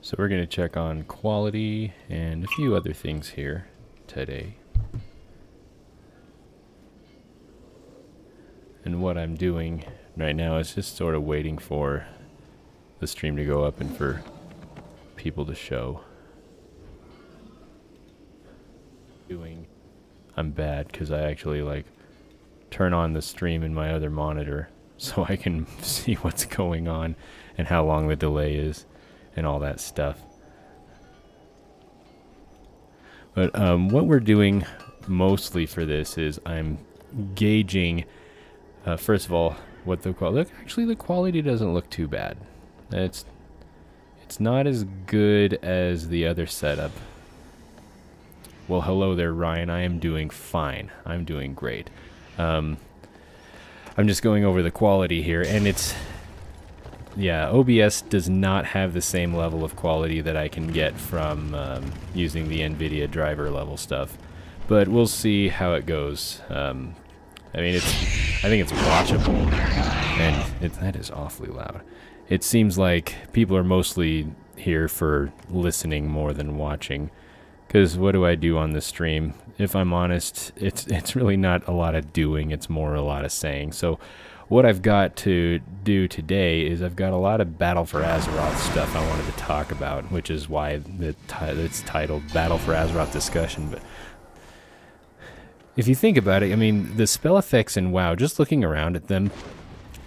So we're going to check on quality and a few other things here today. And what I'm doing right now is just sort of waiting for the stream to go up and for people to show. I'm bad because I actually like turn on the stream in my other monitor so I can see what's going on and how long the delay is and all that stuff. But what we're doing mostly for this is I'm gauging, first of all, what the quality. Actually, the quality doesn't look too bad. It's not as good as the other setup. Well, hello there, Ryan. I am doing fine. I'm doing great. I'm just going over the quality here, and it's... Yeah, OBS does not have the same level of quality that I can get from using the NVIDIA driver level stuff. But we'll see how it goes. I mean, I think it's watchable, and that is awfully loud. It seems like people are mostly here for listening more than watching. Because what do I do on the stream? If I'm honest, it's really not a lot of doing, it's more a lot of saying. So what I've got to do today is I've got a lot of Battle for Azeroth stuff I wanted to talk about, which is why it's titled Battle for Azeroth Discussion. But if you think about it, I mean, the spell effects in WoW, just looking around at them,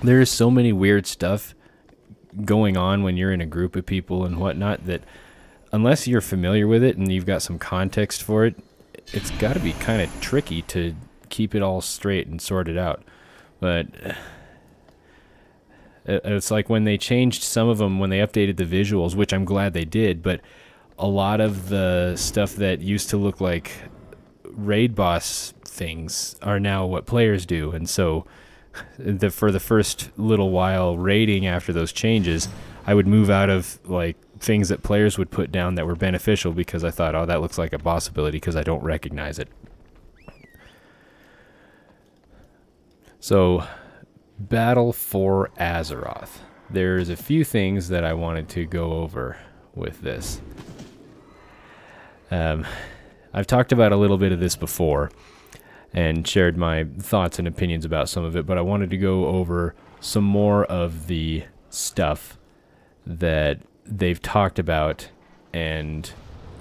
there is so many weird stuff going on when you're in a group of people and whatnot that unless you're familiar with it and you've got some context for it, it's got to be kind of tricky to keep it all straight and sorted out. But it's like when they changed some of them, when they updated the visuals, which I'm glad they did, but a lot of the stuff that used to look like raid boss things are now what players do. And so for the first little while raiding after those changes, I would move out of like things that players would put down that were beneficial because I thought, oh, that looks like a boss ability because I don't recognize it. So, Battle for Azeroth. There's a few things that I wanted to go over with this. I've talked about a little bit of this before and shared my thoughts and opinions about some of it, but I wanted to go over some more of the stuff that they've talked about and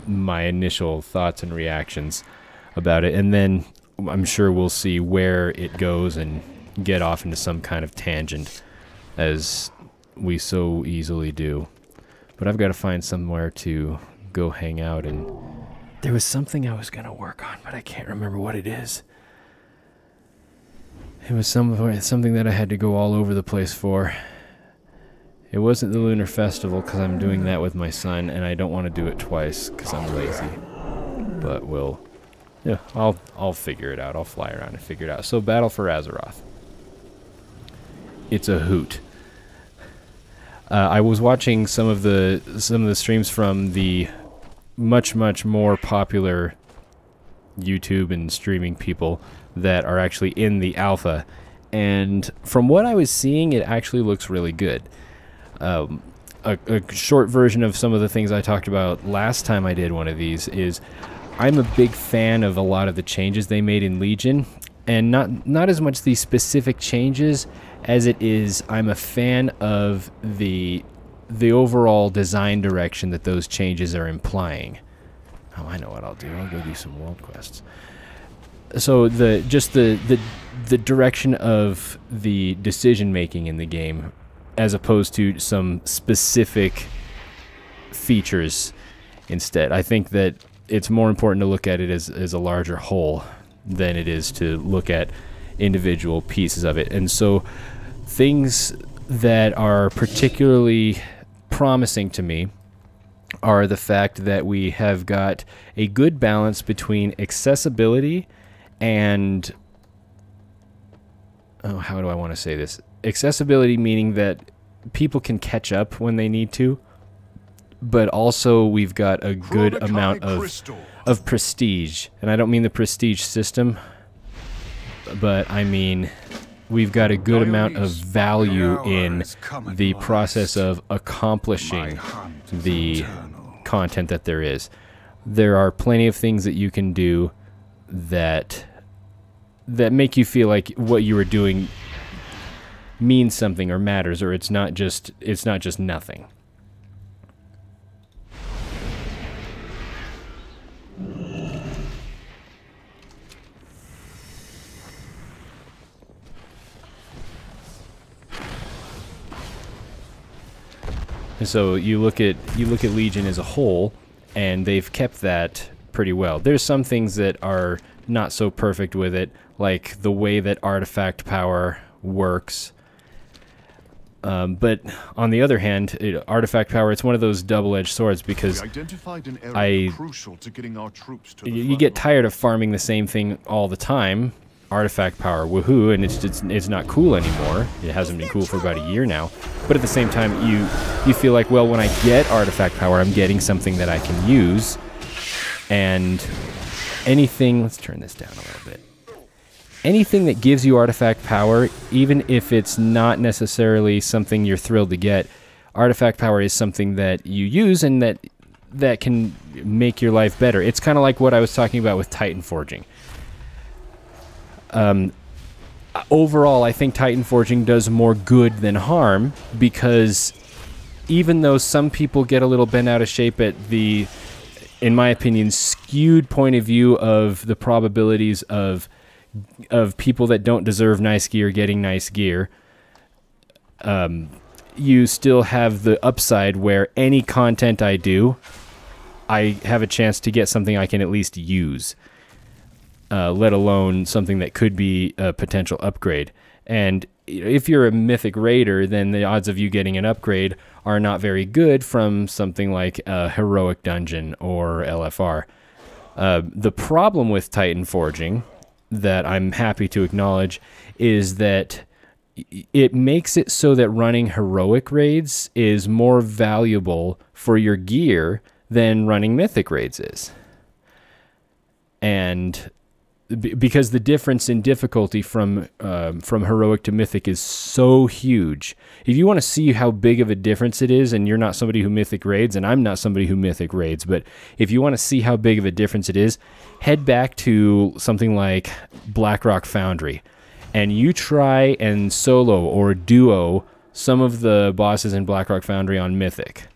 my initial thoughts and reactions about it, and then I'm sure we'll see where it goes and get off into some kind of tangent, as we so easily do. But I've got to find somewhere to go hang out, and there was something I was going to work on, but I can't remember what it is. It was something that I had to go all over the place for. It wasn't the Lunar Festival, because I'm doing that with my son, and I don't want to do it twice, because I'm lazy. But yeah, I'll figure it out. I'll fly around and figure it out. So, Battle for Azeroth. It's a hoot. I was watching some of the streams from the much more popular YouTube and streaming people that are actually in the alpha, and from what I was seeing, it actually looks really good. A short version of some of the things I talked about last time I did one of these is I'm a big fan of a lot of the changes they made in Legion, and not as much the specific changes as it is I'm a fan of the overall design direction that those changes are implying. Oh, I know what I'll do. I'll go do some world quests. So the direction of the decision making in the game, as opposed to some specific features instead. I think that it's more important to look at it as a larger whole than it is to look at individual pieces of it. And so things that are particularly promising to me are the fact that we have got a good balance between accessibility and... oh, how do I want to say this? Accessibility meaning that people can catch up when they need to, but also we've got a good amount of prestige. And I don't mean the prestige system, but I mean we've got a good amount of value in the process of accomplishing the content that there is. There are plenty of things that you can do that make you feel like what you are doing means something or matters, or it's not just nothing. And so you look at Legion as a whole, and they've kept that pretty well. There's some things that are not so perfect with it, like the way that artifact power works. But on the other hand, artifact power, it's one of those double-edged swords, because you get tired of farming the same thing all the time. Artifact power, woohoo, and it's not cool anymore. It hasn't been cool for about a year now. But at the same time, you feel like, well, when I get artifact power, I'm getting something that I can use. And anything, let's turn this down a little bit. Anything that gives you artifact power, even if it's not necessarily something you're thrilled to get, artifact power is something that you use and that can make your life better. It's kind of like what I was talking about with Titan Forging. Overall, I think Titan Forging does more good than harm, because even though some people get a little bent out of shape at the, in my opinion, skewed point of view of the probabilities of people that don't deserve nice gear getting nice gear, you still have the upside where any content I do, I have a chance to get something I can at least use. Let alone something that could be a potential upgrade. And if you're a mythic raider, then the odds of you getting an upgrade are not very good from something like a heroic dungeon or LFR. The problem with Titan Forging, that I'm happy to acknowledge, is that it makes it so that running heroic raids is more valuable for your gear than running mythic raids is. And because the difference in difficulty from heroic to mythic is so huge. If you want to see how big of a difference it is, and you're not somebody who mythic raids, and I'm not somebody who mythic raids, but if you want to see how big of a difference it is, head back to something like Blackrock Foundry, and you try and solo or duo some of the bosses in Blackrock Foundry on mythic,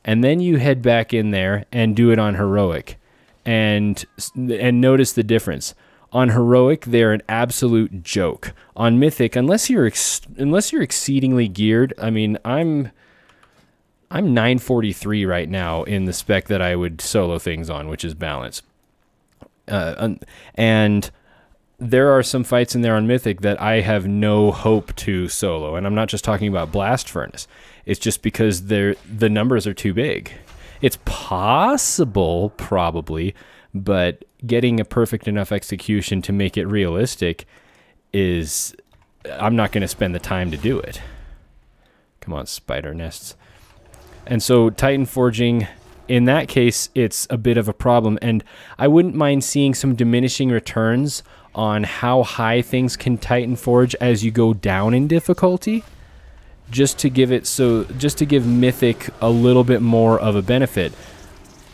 and then you head back in there and do it on heroic, and notice the difference. On heroic, they're an absolute joke. On mythic, unless you're exceedingly geared, I mean, I'm 943 right now in the spec that I would solo things on, which is balance. And there are some fights in there on mythic that I have no hope to solo, and I'm not just talking about Blast Furnace. It's just because the numbers are too big. It's possible, probably, but getting a perfect enough execution to make it realistic is... I'm not going to spend the time to do it. Come on, spider nests. And so Titan Forging, in that case, it's a bit of a problem, and I wouldn't mind seeing some diminishing returns on how high things can Titan Forge as you go down in difficulty, just to give mythic a little bit more of a benefit.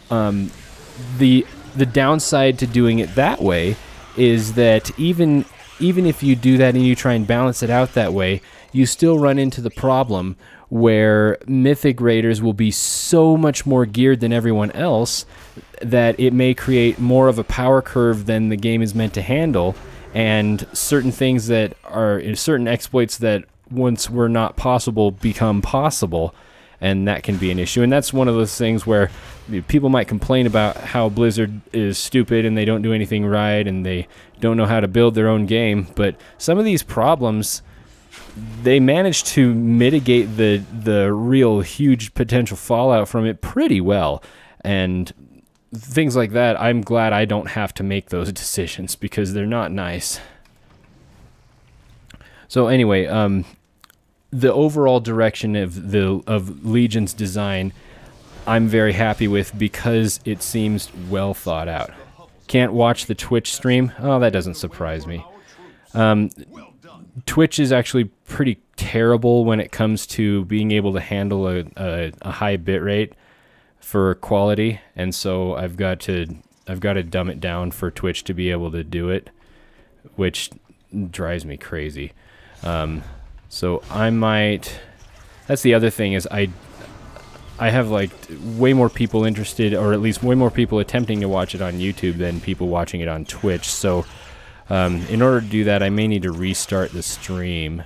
The downside to doing it that way is that even if you do that and you try and balance it out that way, you still run into the problem where mythic raiders will be so much more geared than everyone else that it may create more of a power curve than the game is meant to handle, and certain exploits that once were not possible become possible, and that can be an issue. And that's one of those things where people might complain about how Blizzard is stupid and they don't do anything right and they don't know how to build their own game, but some of these problems, they manage to mitigate the real huge potential fallout from it pretty well. And things like that, I'm glad I don't have to make those decisions, because they're not nice. So anyway, the overall direction of Legion's design, I'm very happy with, because it seems well thought out. Can't watch the Twitch stream? Oh, that doesn't surprise me. Twitch is actually pretty terrible when it comes to being able to handle a high bitrate. for quality, and so I've got to dumb it down for Twitch to be able to do it, which drives me crazy. So I might. That's the other thing is I have like way more people interested, or at least way more people attempting to watch it on YouTube than people watching it on Twitch. So in order to do that, I may need to restart the stream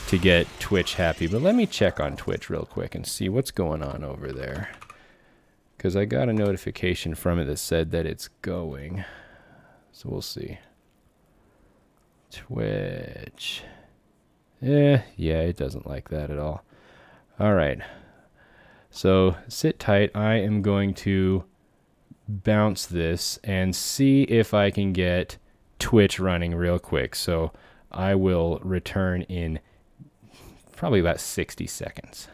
to get Twitch happy. But let me check on Twitch real quick and see what's going on over there, because I got a notification from it that said that it's going. So we'll see. Twitch. Yeah, it doesn't like that at all. All right. So sit tight. I am going to bounce this and see if I can get Twitch running real quick. So I will return in probably about 60 seconds.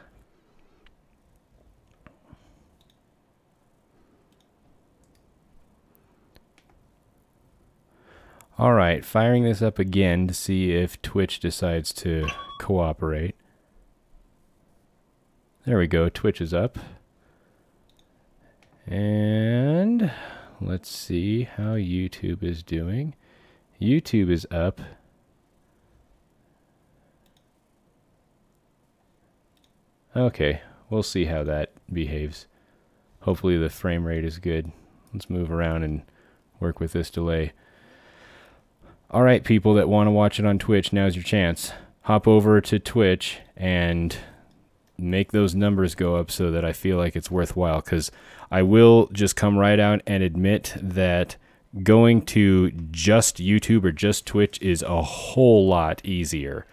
All right, firing this up again to see if Twitch decides to cooperate. There we go, Twitch is up. And let's see how YouTube is doing. YouTube is up. Okay, we'll see how that behaves. Hopefully the frame rate is good. Let's move around and work with this delay. All right, people that want to watch it on Twitch, now's your chance. Hop over to Twitch and make those numbers go up so that I feel like it's worthwhile, because I will just come right out and admit that going to just YouTube or just Twitch is a whole lot easier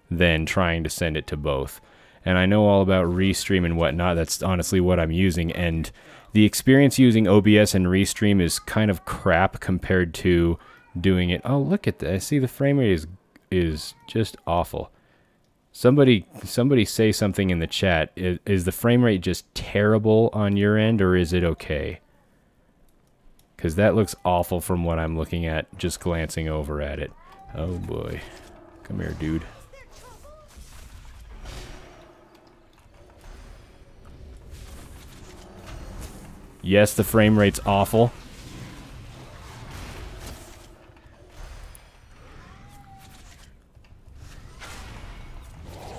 than trying to send it to both. And I know all about Restream and whatnot. That's honestly what I'm using, and the experience using OBS and Restream is kind of crap compared to doing it. Oh, look at that. I see the frame rate is just awful. Somebody say something in the chat. Is the frame rate just terrible on your end, or is it okay? Because that looks awful from what I'm looking at, just glancing over at it. Oh boy. Come here, dude. Yes, the frame rate's awful.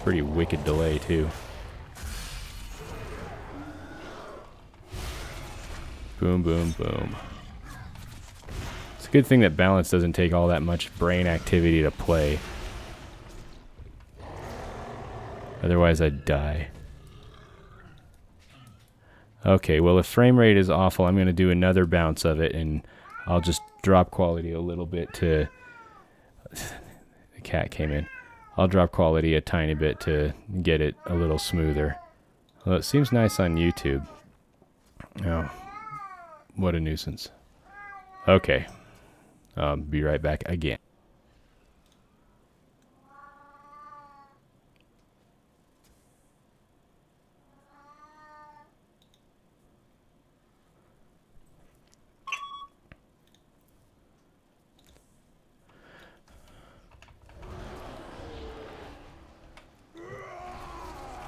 Pretty wicked delay too. Boom, boom, boom. It's a good thing that balance doesn't take all that much brain activity to play. Otherwise I'd die. Okay, well if frame rate is awful, I'm going to do another bounce of it, and I'll just drop quality a little bit to... The cat came in. I'll drop quality a tiny bit to get it a little smoother. Well, it seems nice on YouTube. Oh, what a nuisance. Okay, I'll be right back again.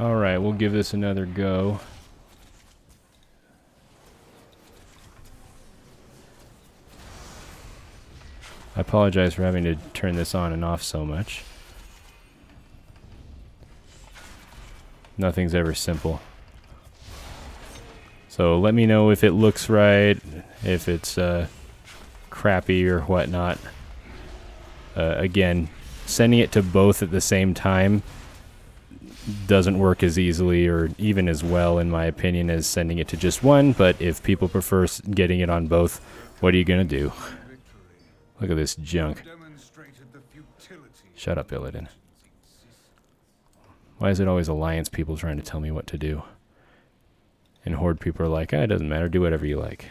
Alright, we'll give this another go. I apologize for having to turn this on and off so much. Nothing's ever simple. So let me know if it looks right, if it's crappy or whatnot. Again, sending it to both at the same time doesn't work as easily or even as well, in my opinion, as sending it to just one. But if people prefer getting it on both, what are you going to do? Look at this junk. Shut up, Illidan. Why is it always Alliance people trying to tell me what to do? And Horde people are like, ah, it doesn't matter, do whatever you like.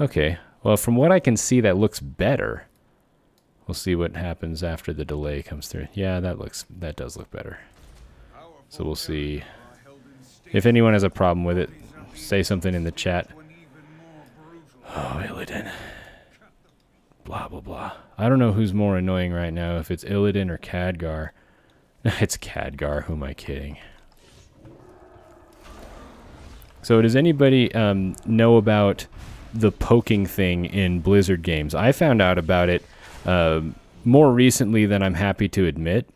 Okay, well, from what I can see, that looks better. We'll see what happens after the delay comes through. Yeah, that does look better. So we'll see. If anyone has a problem with it, say something in the chat. Oh, Illidan. Blah, blah, blah. I don't know who's more annoying right now, if it's Illidan or Khadgar. It's Khadgar, who am I kidding? So does anybody know about the poking thing in Blizzard games? I found out about it more recently than I'm happy to admit.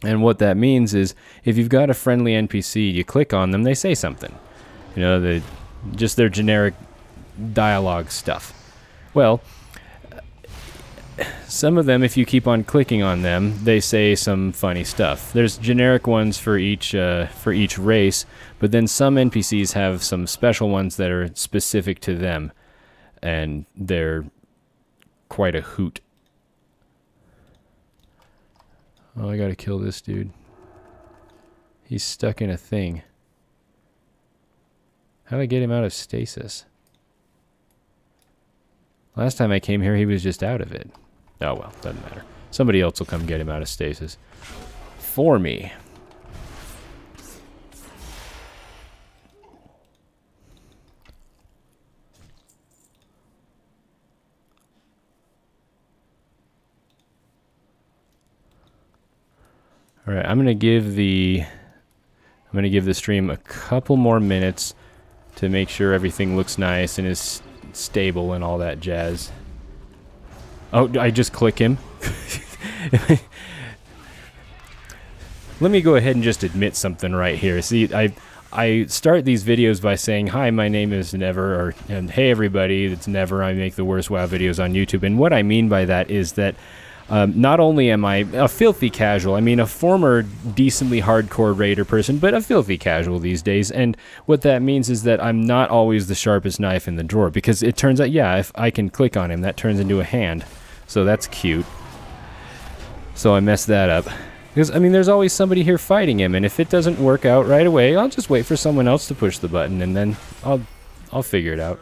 And what that means is if you've got a friendly NPC, you click on them, they say something. You know, just their generic dialogue stuff. Well, some of them, if you keep on clicking on them, they say some funny stuff. There's generic ones for each race, but then some NPCs have some special ones that are specific to them, and they're quite a hoot. Oh, I gotta kill this dude. He's stuck in a thing. How do I get him out of stasis? Last time I came here, he was just out of it. Oh well, doesn't matter. Somebody else will come get him out of stasis. For me. All right, I'm gonna give the stream a couple more minutes to make sure everything looks nice and is stable and all that jazz. Oh, I just click him. Let me go ahead and just admit something right here. See, I start these videos by saying, hi, my name is Never, and hey everybody, it's Never, I make the worst WoW videos on YouTube. And what I mean by that is that not only am I a filthy casual, I mean a former decently hardcore raider person, but a filthy casual these days. And what that means is that I'm not always the sharpest knife in the drawer, because it turns out, yeah, if I can click on him, that turns into a hand. So that's cute. So I messed that up. Because, I mean, there's always somebody here fighting him, and if it doesn't work out right away, I'll just wait for someone else to push the button, and then I'll figure it out.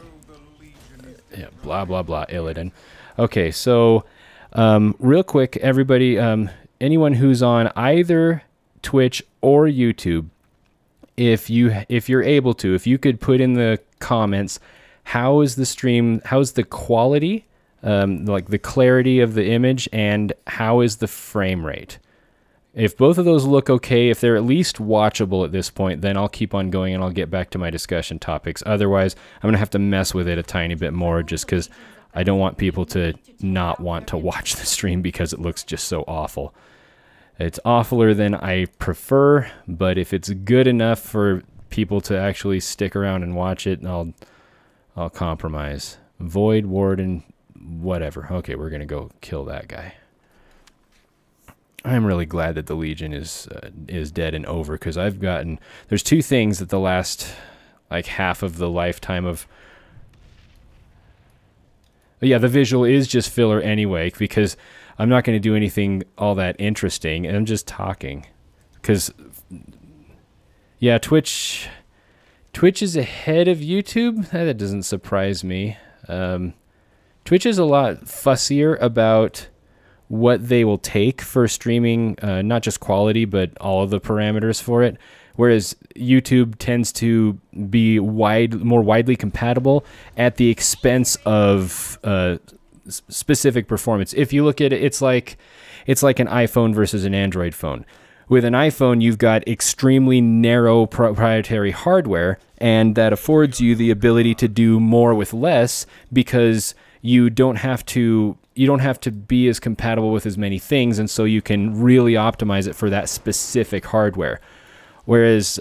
Yeah, blah, blah, blah, Illidan. Okay, so... real quick, everybody, anyone who's on either Twitch or YouTube, if you're able to, if you could put in the comments, how is the stream, how's the quality, like the clarity of the image, and how is the frame rate? If both of those look okay, if they're at least watchable at this point, then I'll keep on going and I'll get back to my discussion topics. Otherwise, I'm going to have to mess with it a tiny bit more just because I don't want people to not want to watch the stream because it looks just so awful. It's awfuler than I prefer, but if it's good enough for people to actually stick around and watch it, I'll compromise. Void, Warden, whatever. Okay, we're going to go kill that guy. I'm really glad that the Legion is dead and over, because there's two things that the last like half of the lifetime of... Yeah, the visual is just filler anyway, because I'm not going to do anything all that interesting, and I'm just talking. Because, yeah, Twitch is ahead of YouTube. That doesn't surprise me. Twitch is a lot fussier about what they will take for streaming, not just quality, but all of the parameters for it. Whereas YouTube tends to be more widely compatible at the expense of specific performance. If you look at it, it's like an iPhone versus an Android phone. With an iPhone, you've got extremely narrow proprietary hardware, and that affords you the ability to do more with less, because you don't have to be as compatible with as many things, and so you can really optimize it for that specific hardware. Whereas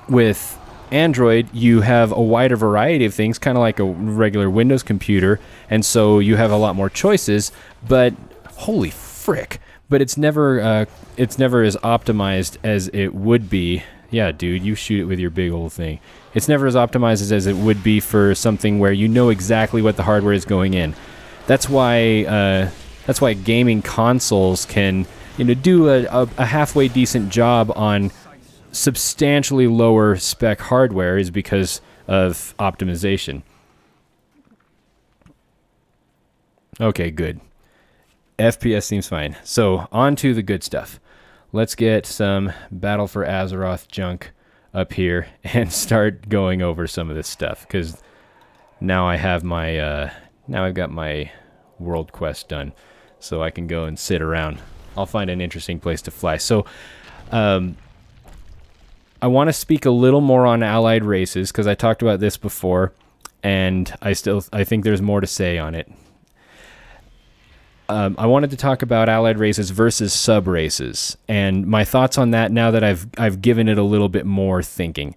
with Android, you have a wider variety of things, kind of like a regular Windows computer, and so you have a lot more choices, but holy frick, but it's never as optimized as it would be. Yeah, dude, you shoot it with your big old thing. It's never as optimized as it would be for something where you know exactly what the hardware is going in. That's why gaming consoles can, do a halfway decent job on substantially lower spec hardware, is because of optimization. Okay, good. FPS seems fine. So, on to the good stuff. Let's get some Battle for Azeroth junk up here and start going over some of this stuff, because now I have my now I've got my world quest done, so I can go and sit around. I'll find an interesting place to fly. So I want to speak a little more on allied races because I talked about this before, and I think there's more to say on it. I wanted to talk about allied races versus sub races, and my thoughts on that now that I've given it a little bit more thinking.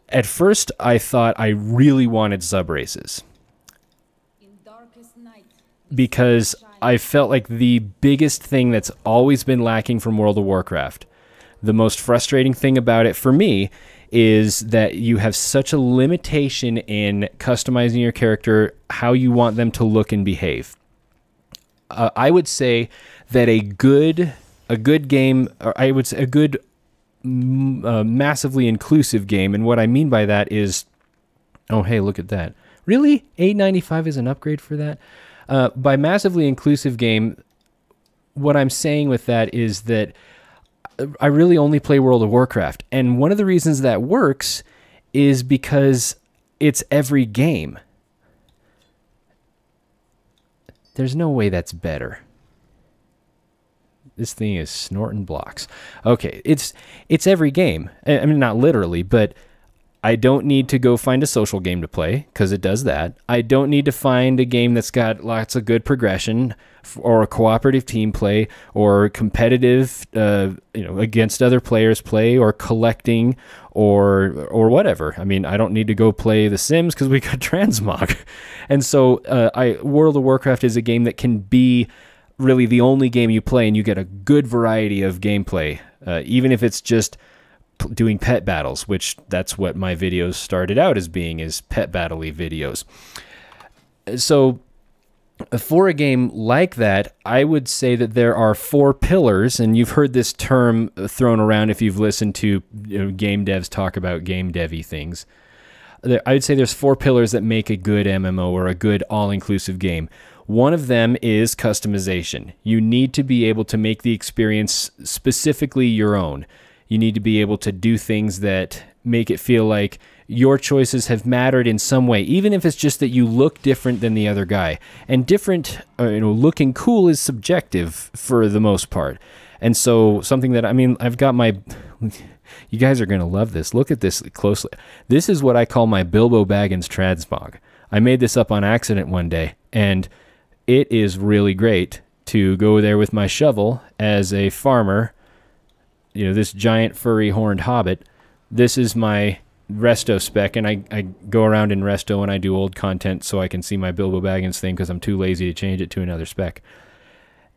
At first, I thought I really wanted sub races because I felt like the biggest thing that's always been lacking from World of Warcraft, the most frustrating thing about it for me, is that you have such a limitation in customizing your character, how you want them to look and behave. I would say that a good game, or I would say a good massively inclusive game, and what I mean by that is, oh hey, look at that. Really? $8.95 is an upgrade for that? By massively inclusive game, what I'm saying with that is that I really only play World of Warcraft. And one of the reasons that works is because it's every game. There's no way that's better. This thing is snorting blocks. Okay, it's every game. I mean, not literally, but I don't need to go find a social game to play because it does that. I don't need to find a game that's got lots of good progression or a cooperative team play or competitive, against other players play or collecting or whatever. I mean, I don't need to go play The Sims because we got transmog. And so World of Warcraft is a game that can be really the only game you play, and you get a good variety of gameplay, even if it's just doing pet battles, which that's what my videos started out as being, is pet battle-y videos. So for a game like that, I would say that there are 4 pillars, and you've heard this term thrown around if you've listened to game devs talk about game devy things. I would say there's 4 pillars that make a good MMO or a good all-inclusive game. One of them is customization. You need to be able to make the experience specifically your own. You need to be able to do things that make it feel like your choices have mattered in some way, even if it's just that you look different than the other guy. And different, looking cool is subjective for the most part. And so something that, I've got my... You guys are going to love this. Look at this closely. This is what I call my Bilbo Baggins transmog. I made this up on accident one day, and it is really great to go there with my shovel as a farmer. This giant furry horned hobbit. This is my resto spec, and I go around in resto and I do old content so I can see my Bilbo Baggins thing because I'm too lazy to change it to another spec.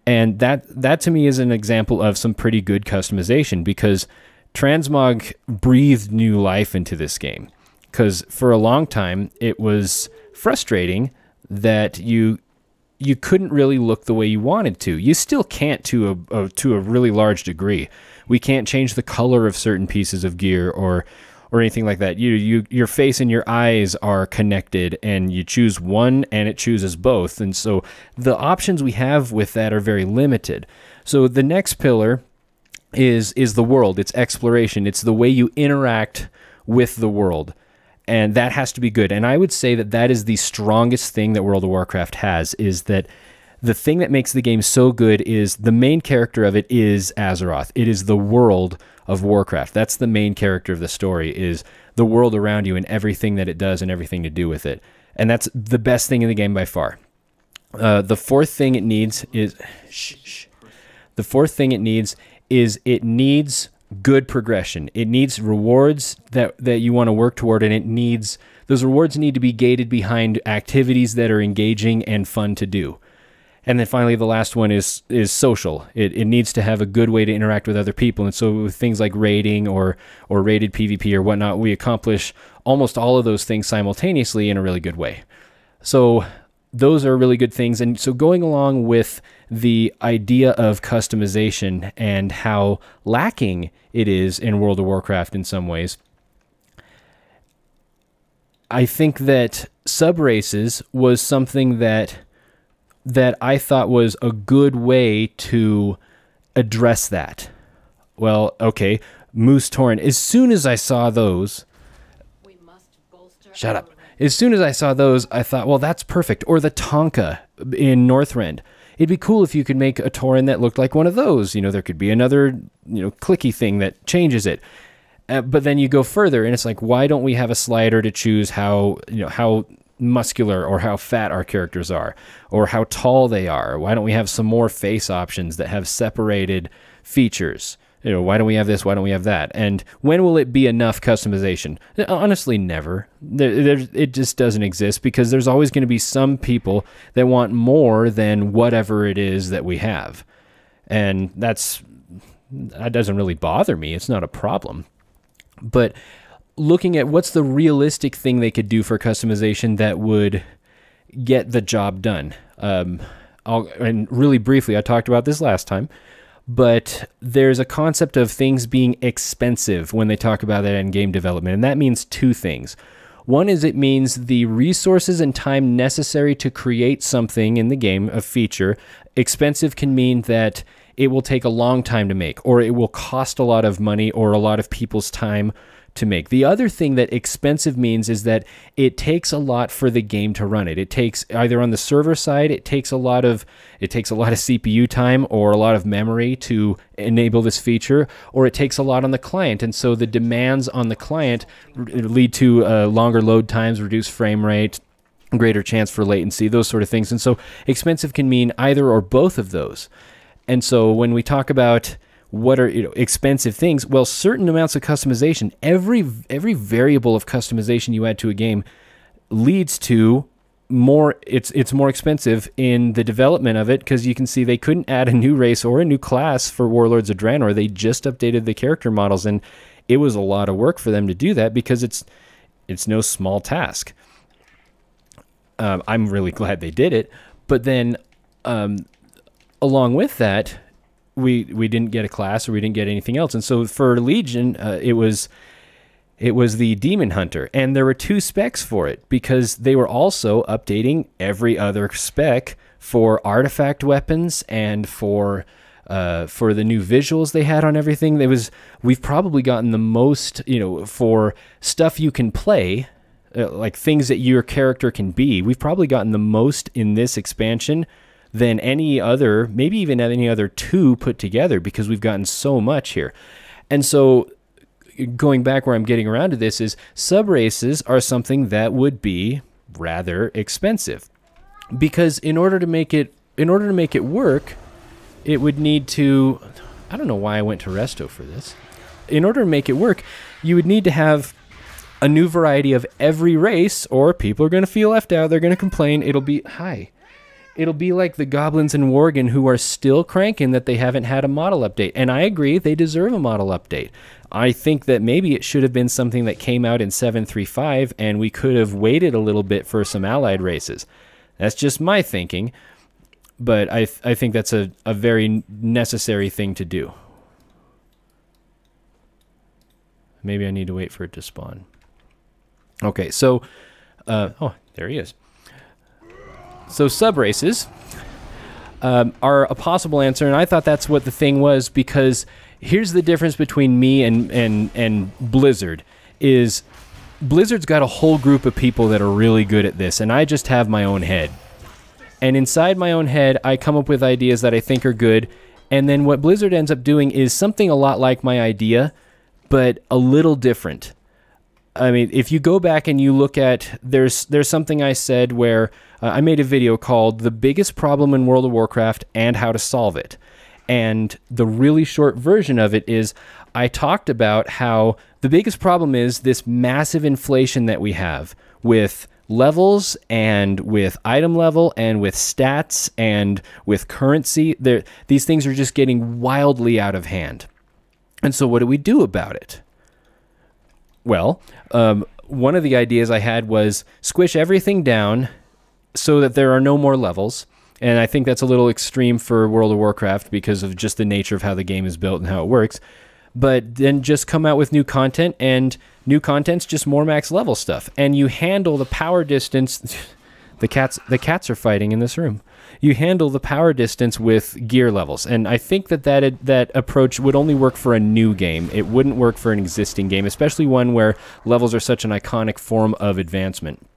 And that to me is an example of some pretty good customization, because transmog breathed new life into this game. Because for a long time it was frustrating that you couldn't really look the way you wanted to. You still can't to a really large degree. We can't change the color of certain pieces of gear or anything like that. Your face and your eyes are connected, and you choose one and it chooses both. And so the options we have with that are very limited. So the next pillar is the world. It's exploration. It's the way you interact with the world. And that has to be good. And I would say that is the strongest thing that World of Warcraft has, is that the thing that makes the game so good is the main character of it is Azeroth. It is the world of Warcraft. That's the main character of the story, is the world around you and everything that it does and everything to do with it. And that's the best thing in the game by far. The fourth thing it needs is... The fourth thing it needs is it needs good progression. It needs rewards that you want to work toward, and those rewards need to be gated behind activities that are engaging and fun to do. And then finally, the last one is social. It needs to have a good way to interact with other people. And so with things like raiding or raided PvP or whatnot, we accomplish almost all of those things simultaneously in a really good way. So those are really good things. And so going along with the idea of customization and how lacking it is in World of Warcraft in some ways, I think that subraces was something that I thought was a good way to address that. Well, okay, Moose Torrent. As soon as I saw those... Shut up. As soon as I saw those, I thought, well, that's perfect. Or the Tonka in Northrend. it'd be cool if you could make a Tauren that looked like one of those. You know, there could be another, you know, clicky thing that changes it. But then you go further, and it's like, why don't we have a slider to choose how, you know, how muscular or how fat our characters are, or how tall they are? Why don't we have some more face options that have separated features? You know, why don't we have this? Why don't we have that? And when will it be enough customization? Honestly, never. It just doesn't exist, because there's always going to be some people that want more than whatever it is that we have. And that doesn't really bother me. It's not a problem. But looking at what's the realistic thing they could do for customization that would get the job done. And really briefly, I talked about this last time, but there's a concept of things being expensive when they talk about that in game development, and that means two things. One is it means the resources and time necessary to create something in the game, a feature. Expensive can mean that it will take a long time to make, or it will cost a lot of money or a lot of people's time to make. The other thing that expensive means is that it takes a lot for the game to run it. It takes, either on the server side, it takes a lot of CPU time or a lot of memory to enable this feature, or it takes a lot on the client. And so the demands on the client lead to longer load times, reduced frame rate, greater chance for latency, those sort of things. And so expensive can mean either or both of those. And so when we talk about what are, you know, expensive things, well, certain amounts of customization, every variable of customization you add to a game leads to more, it's more expensive in the development of it, because you can see they couldn't add a new race or a new class for Warlords of Draenor. They just updated the character models, and it was a lot of work for them to do that, because it's no small task. I'm really glad they did it, but then along with that, we didn't get a class, or we didn't get anything else. And so for Legion, it was the Demon Hunter, and there were 2 specs for it, because they were also updating every other spec for artifact weapons and for the new visuals they had on everything. We've probably gotten the most, you know, for stuff you can play, like things that your character can be. We've probably gotten the most in this expansion than any other, maybe even any other 2 put together, because we've gotten so much here. And so going back where I'm getting around to this is sub-races are something that would be rather expensive, because in order to make it work, it would need to, I don't know why I went to Resto for this. In order to make it work, you would need to have a new variety of every race, or people are going to feel left out. They're going to complain. It'll be like the Goblins and Worgen, who are still cranking that they haven't had a model update. And I agree, they deserve a model update. I think that maybe it should have been something that came out in 7.3.5, and we could have waited a little bit for some allied races. That's just my thinking, but I think that's a very necessary thing to do. Maybe I need to wait for it to spawn. Okay, so, oh, there he is. So sub-races are a possible answer, and I thought that's what the thing was, because here's the difference between me and Blizzard, is Blizzard's got a whole group of people that are really good at this, and I just have my own head. And inside my own head, I come up with ideas that I think are good, and then what Blizzard ends up doing is something a lot like my idea, but a little different. I mean, if you go back and you look at, there's something I said where I made a video called The Biggest Problem in World of Warcraft and How to Solve It. And the really short version of it is I talked about how the biggest problem is this massive inflation that we have with levels and with item level and with stats and with currency. These things are just getting wildly out of hand. And so what do we do about it? Well, one of the ideas I had was squish everything down so that there are no more levels. And I think that's a little extreme for World of Warcraft because of just the nature of how the game is built and how it works. But then just come out with new content, and new content's just more max level stuff. And you handle the power distance. The cats are fighting in this room. You handle the power distance with gear levels, and I think that approach would only work for a new game. It wouldn't work for an existing game, especially one where levels are such an iconic form of advancement.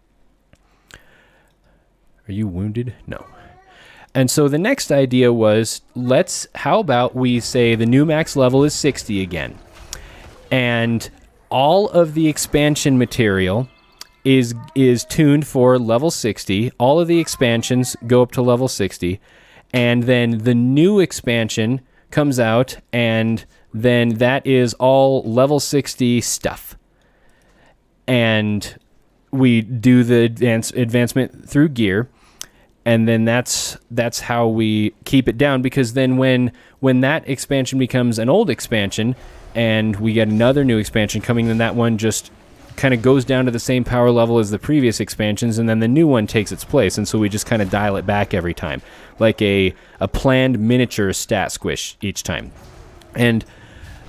Are you wounded? No. And so the next idea was, how about we say the new max level is 60 again, and all of the expansion material is tuned for level 60. All of the expansions go up to level 60, and then the new expansion comes out, and then that is all level 60 stuff. And we do the advancement through gear, and then that's how we keep it down, because then when that expansion becomes an old expansion and we get another new expansion coming, then that one just kind of goes down to the same power level as the previous expansions, and then the new one takes its place. And so we just kind of dial it back every time, like a planned miniature stat squish each time. And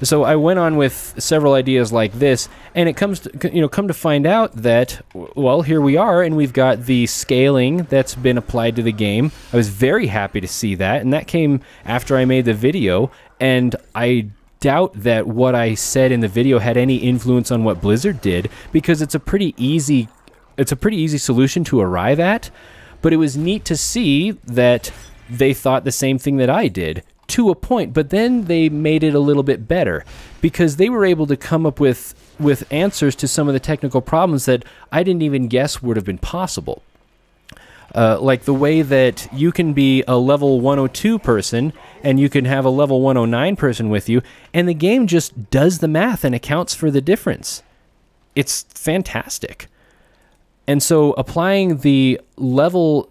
so I went on with several ideas like this, and it come to find out that, well, here we are, and we've got the scaling that's been applied to the game. I was very happy to see that, and that came after I made the video, and I doubt that what I said in the video had any influence on what Blizzard did, because it's a pretty easy solution to arrive at. But it was neat to see that they thought the same thing that I did, to a point, but then they made it a little bit better, because they were able to come up with answers to some of the technical problems that I didn't even guess would have been possible. Like the way that you can be a level 102 person and you can have a level 109 person with you, and the game just does the math and accounts for the difference. It's fantastic. And so applying the level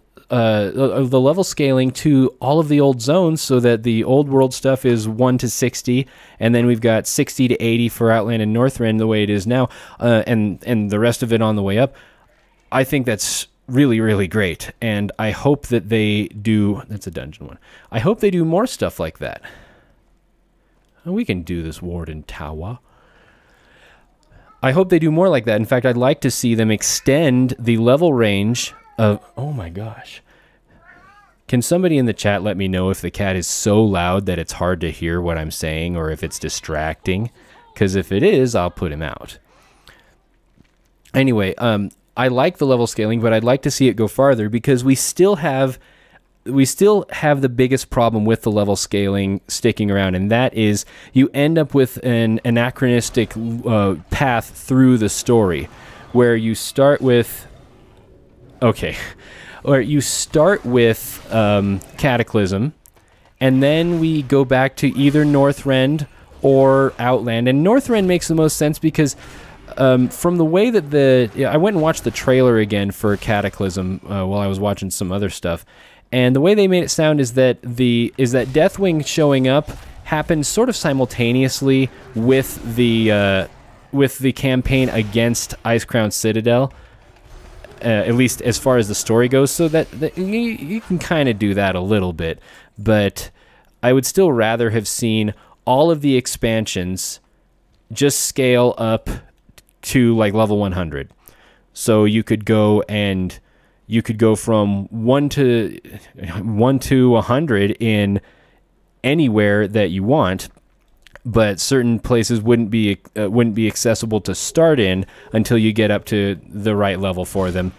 scaling to all of the old zones, so that the old world stuff is 1 to 60, and then we've got 60 to 80 for Outland and Northrend the way it is now, and the rest of it on the way up. I think that's really, really great, and I hope that they do... That's a dungeon one. I hope they do more stuff like that. We can do this, Warden Tawa. I hope they do more like that. In fact, I'd like to see them extend the level range of... Oh my gosh. Can somebody in the chat let me know if the cat is so loud that it's hard to hear what I'm saying, or if it's distracting? Because if it is, I'll put him out. Anyway, I like the level scaling, but I'd like to see it go farther, because we still have the biggest problem with the level scaling sticking around, and that is you end up with an anachronistic path through the story, where you start with... Okay, or you start with Cataclysm, and then we go back to either Northrend or Outland. And Northrend makes the most sense, because from the way that I went and watched the trailer again for Cataclysm while I was watching some other stuff, and the way they made it sound is that Deathwing showing up happened sort of simultaneously with the campaign against Icecrown Citadel. At least as far as the story goes, so that you can kind of do that a little bit, but I would still rather have seen all of the expansions just scale up to like level 100. So you could go from 1 to 100 in anywhere that you want, but certain places wouldn't be accessible to start in until you get up to the right level for them.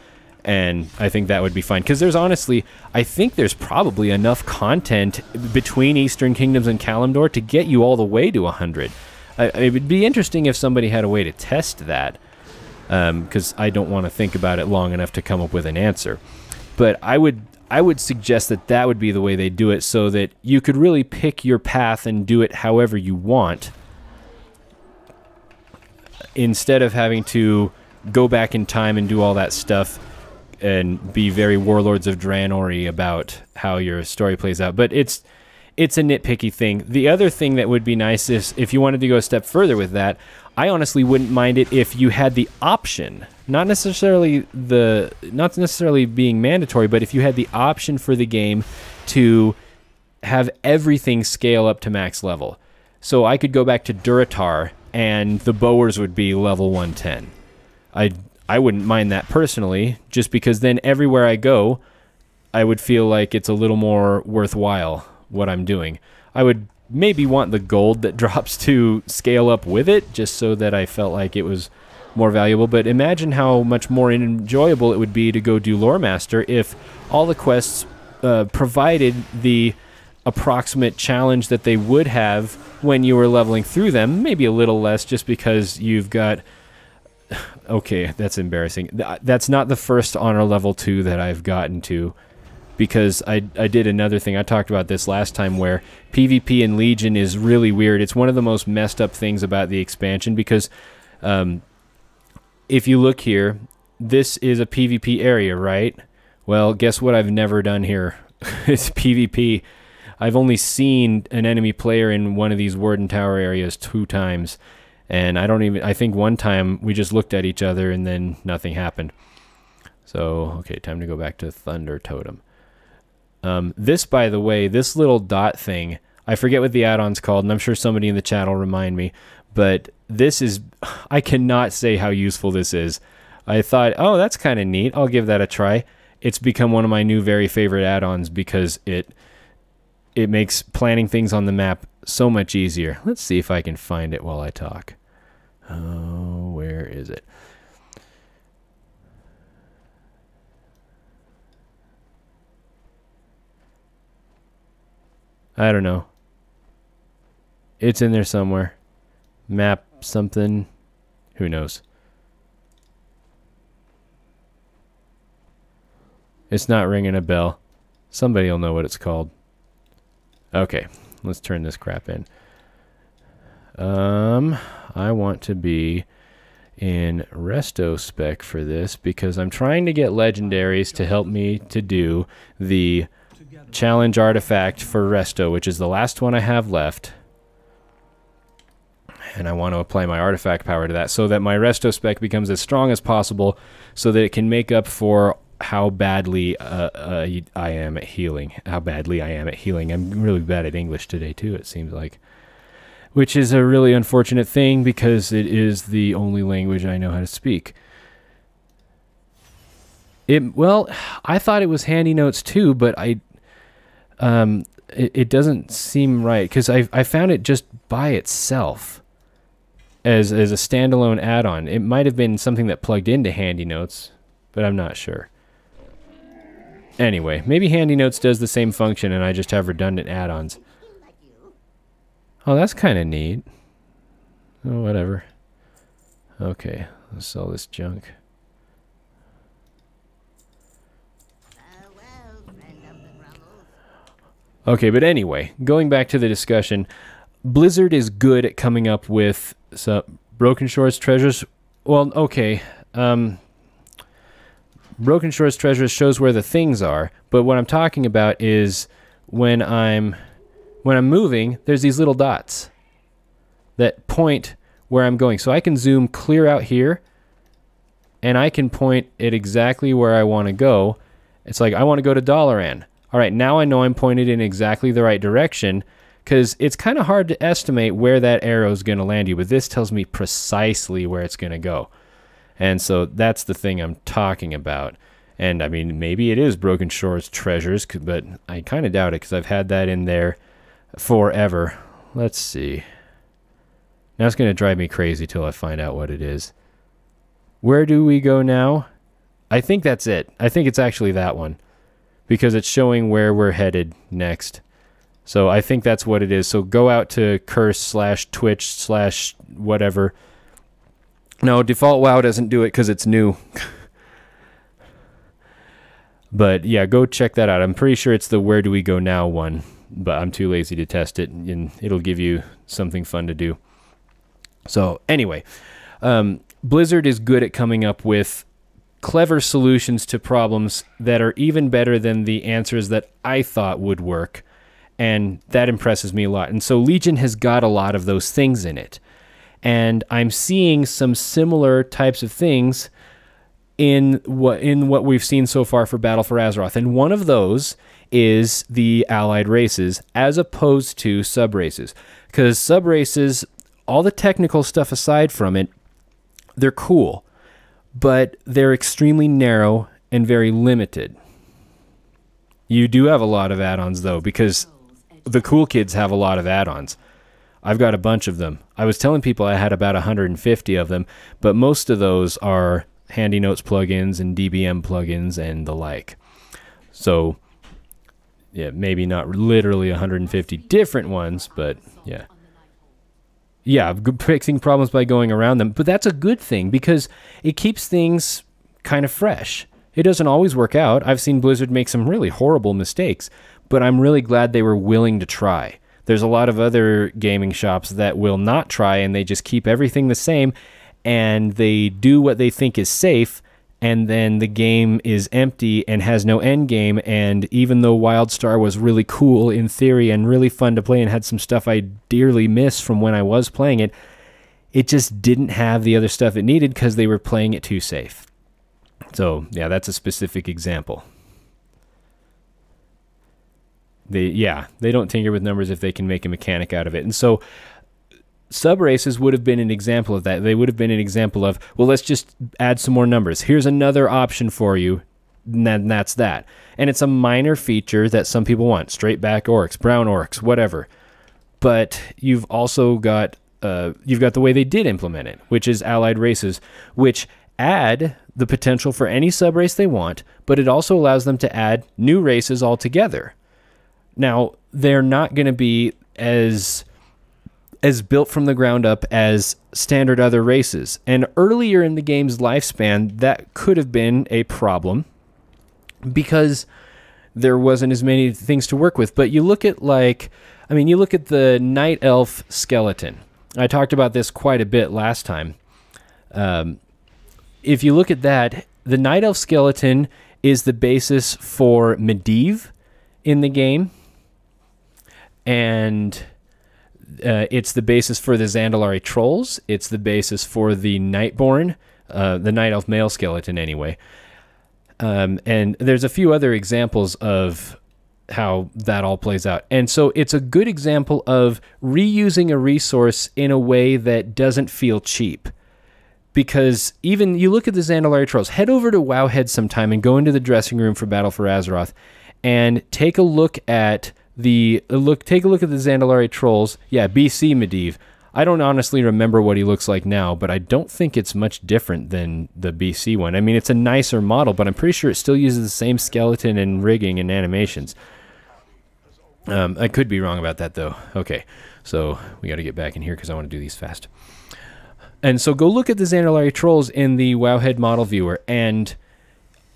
And I think that would be fine, because I think there's probably enough content between Eastern Kingdoms and Kalimdor to get you all the way to 100. It would be interesting if somebody had a way to test that, because I don't want to think about it long enough to come up with an answer. But I would suggest that would be the way they do it, so that you could really pick your path and do it however you want, instead of having to go back in time and do all that stuff and be very Warlords of Draenor-y about how your story plays out. But it's a nitpicky thing. The other thing that would be nice is if you wanted to go a step further with that, I honestly wouldn't mind it if you had the option, not necessarily being mandatory, but if you had the option for the game to have everything scale up to max level. So I could go back to Durotar and the Bowers would be level 110. I wouldn't mind that personally, just because then everywhere I go, I would feel like it's a little more worthwhile what I'm doing. I would maybe want the gold that drops to scale up with it, just so that I felt like it was more valuable. But imagine how much more enjoyable it would be to go do Lore Master if all the quests provided the approximate challenge that they would have when you were leveling through them, maybe a little less just because you've got... Okay, that's embarrassing. That's not the first honor level 2 that I've gotten to, because I did another thing. I talked about this last time where PvP in Legion is really weird. It's one of the most messed up things about the expansion because if you look here, this is a PvP area, right? Well, guess what I've never done here? It's PvP. I've only seen an enemy player in one of these Warden Tower areas 2 times. And I think one time we just looked at each other and then nothing happened. So, okay, time to go back to Thunder Totem. This, by the way, this little dot thing, I forget what the add-on's called, and I'm sure somebody in the chat will remind me, but this is, I cannot say how useful this is. I thought, oh, that's kind of neat. I'll give that a try. It's become one of my new very favorite add-ons because it makes planning things on the map so much easier. Let's see if I can find it while I talk. Oh, where is it? I don't know. It's in there somewhere. Map something. Who knows? It's not ringing a bell. Somebody will know what it's called. Okay, let's turn this crap in. I want to be in resto spec for this because I'm trying to get legendaries to help me to do the challenge artifact for resto, which is the last one I have left. And I want to apply my artifact power to that so that my resto spec becomes as strong as possible so that it can make up for how badly I am at healing. How badly I am at healing. I'm really bad at English today too, it seems like. Which is a really unfortunate thing because it is the only language I know how to speak. Well, I thought it was handy notes too, but it doesn't seem right because I found it just by itself as a standalone add-on. It might have been something that plugged into Handy Notes, but I'm not sure. Anyway, maybe Handy Notes does the same function and I just have redundant add-ons. Oh, that's kind of neat. Oh, whatever. Okay, let's sell this junk. Okay, but anyway, going back to the discussion, Blizzard is good at coming up with some Broken Shores treasures. Well, okay, Broken Shores treasures shows where the things are, but what I'm talking about is when I'm moving, there's these little dots that point where I'm going. So I can zoom clear out here, and I can point it exactly where I want to go. It's like, I want to go to Dalaran. All right, now I know I'm pointed in exactly the right direction, because it's kind of hard to estimate where that arrow is going to land you, but this tells me precisely where it's going to go. And so that's the thing I'm talking about. And I mean, maybe it is Broken Shores treasures, but I kind of doubt it, because I've had that in there forever. Let's see. Now it's going to drive me crazy till I find out what it is. Where do we go now? I think that's it. I think it's actually that one, because it's showing where we're headed next. So I think that's what it is. So go out to curse/twitch/whatever. No, default WoW doesn't do it because it's new. But yeah, go check that out. I'm pretty sure it's the where do we go now one, but I'm too lazy to test it, and it'll give you something fun to do. So anyway, Blizzard is good at coming up with clever solutions to problems that are even better than the answers that I thought would work, and that impresses me a lot. And so Legion has got a lot of those things in it, and I'm seeing some similar types of things in what we've seen so far for Battle for Azeroth. And one of those is the allied races as opposed to sub-races, because sub-races, all the technical stuff aside from it, they're cool, but they're extremely narrow and very limited. You do have a lot of add-ons, though, because the cool kids have a lot of add-ons. I've got a bunch of them. I was telling people I had about 150 of them, but most of those are Handy Notes plugins and DBM plugins and the like. So Yeah, maybe not literally 150 different ones, but yeah. Yeah, fixing problems by going around them. But that's a good thing because it keeps things kind of fresh. It doesn't always work out. I've seen Blizzard make some really horrible mistakes, but I'm really glad they were willing to try. There's a lot of other gaming shops that will not try, and they just keep everything the same, and they do what they think is safe, and then the game is empty and has no end game. And even though WildStar was really cool in theory and really fun to play and had some stuff I dearly miss from when I was playing it, it just didn't have the other stuff it needed because they were playing it too safe. So yeah, that's a specific example. They don't tinker with numbers if they can make a mechanic out of it. And so sub-races would have been an example of that. They would have been an example of, well, let's just add some more numbers. Here's another option for you, and that's that. And it's a minor feature that some people want. Straight back orcs, brown orcs, whatever. But you've also got the way they did implement it, which is allied races, which add the potential for any sub-race they want, but it also allows them to add new races altogether. Now, they're not going to be as built from the ground up as standard other races. And earlier in the game's lifespan, that could have been a problem because there wasn't as many things to work with. But you look at you look at the Night Elf skeleton. I talked about this quite a bit last time. If you look at that, the Night Elf skeleton is the basis for Medivh in the game. And it's the basis for the Zandalari Trolls. It's the basis for the Nightborn, the Night Elf male skeleton anyway. And there's a few other examples of how that all plays out. And so it's a good example of reusing a resource in a way that doesn't feel cheap. Because even you look at the Zandalari Trolls, head over to Wowhead sometime and go into the dressing room for Battle for Azeroth and take a look at the Zandalari Trolls. Yeah, BC Medivh. I don't honestly remember what he looks like now, but I don't think it's much different than the BC one. I mean, it's a nicer model, but I'm pretty sure it still uses the same skeleton and rigging and animations. I could be wrong about that, though. Okay, so we got to get back in here because I want to do these fast. And so go look at the Zandalari Trolls in the Wowhead model viewer, and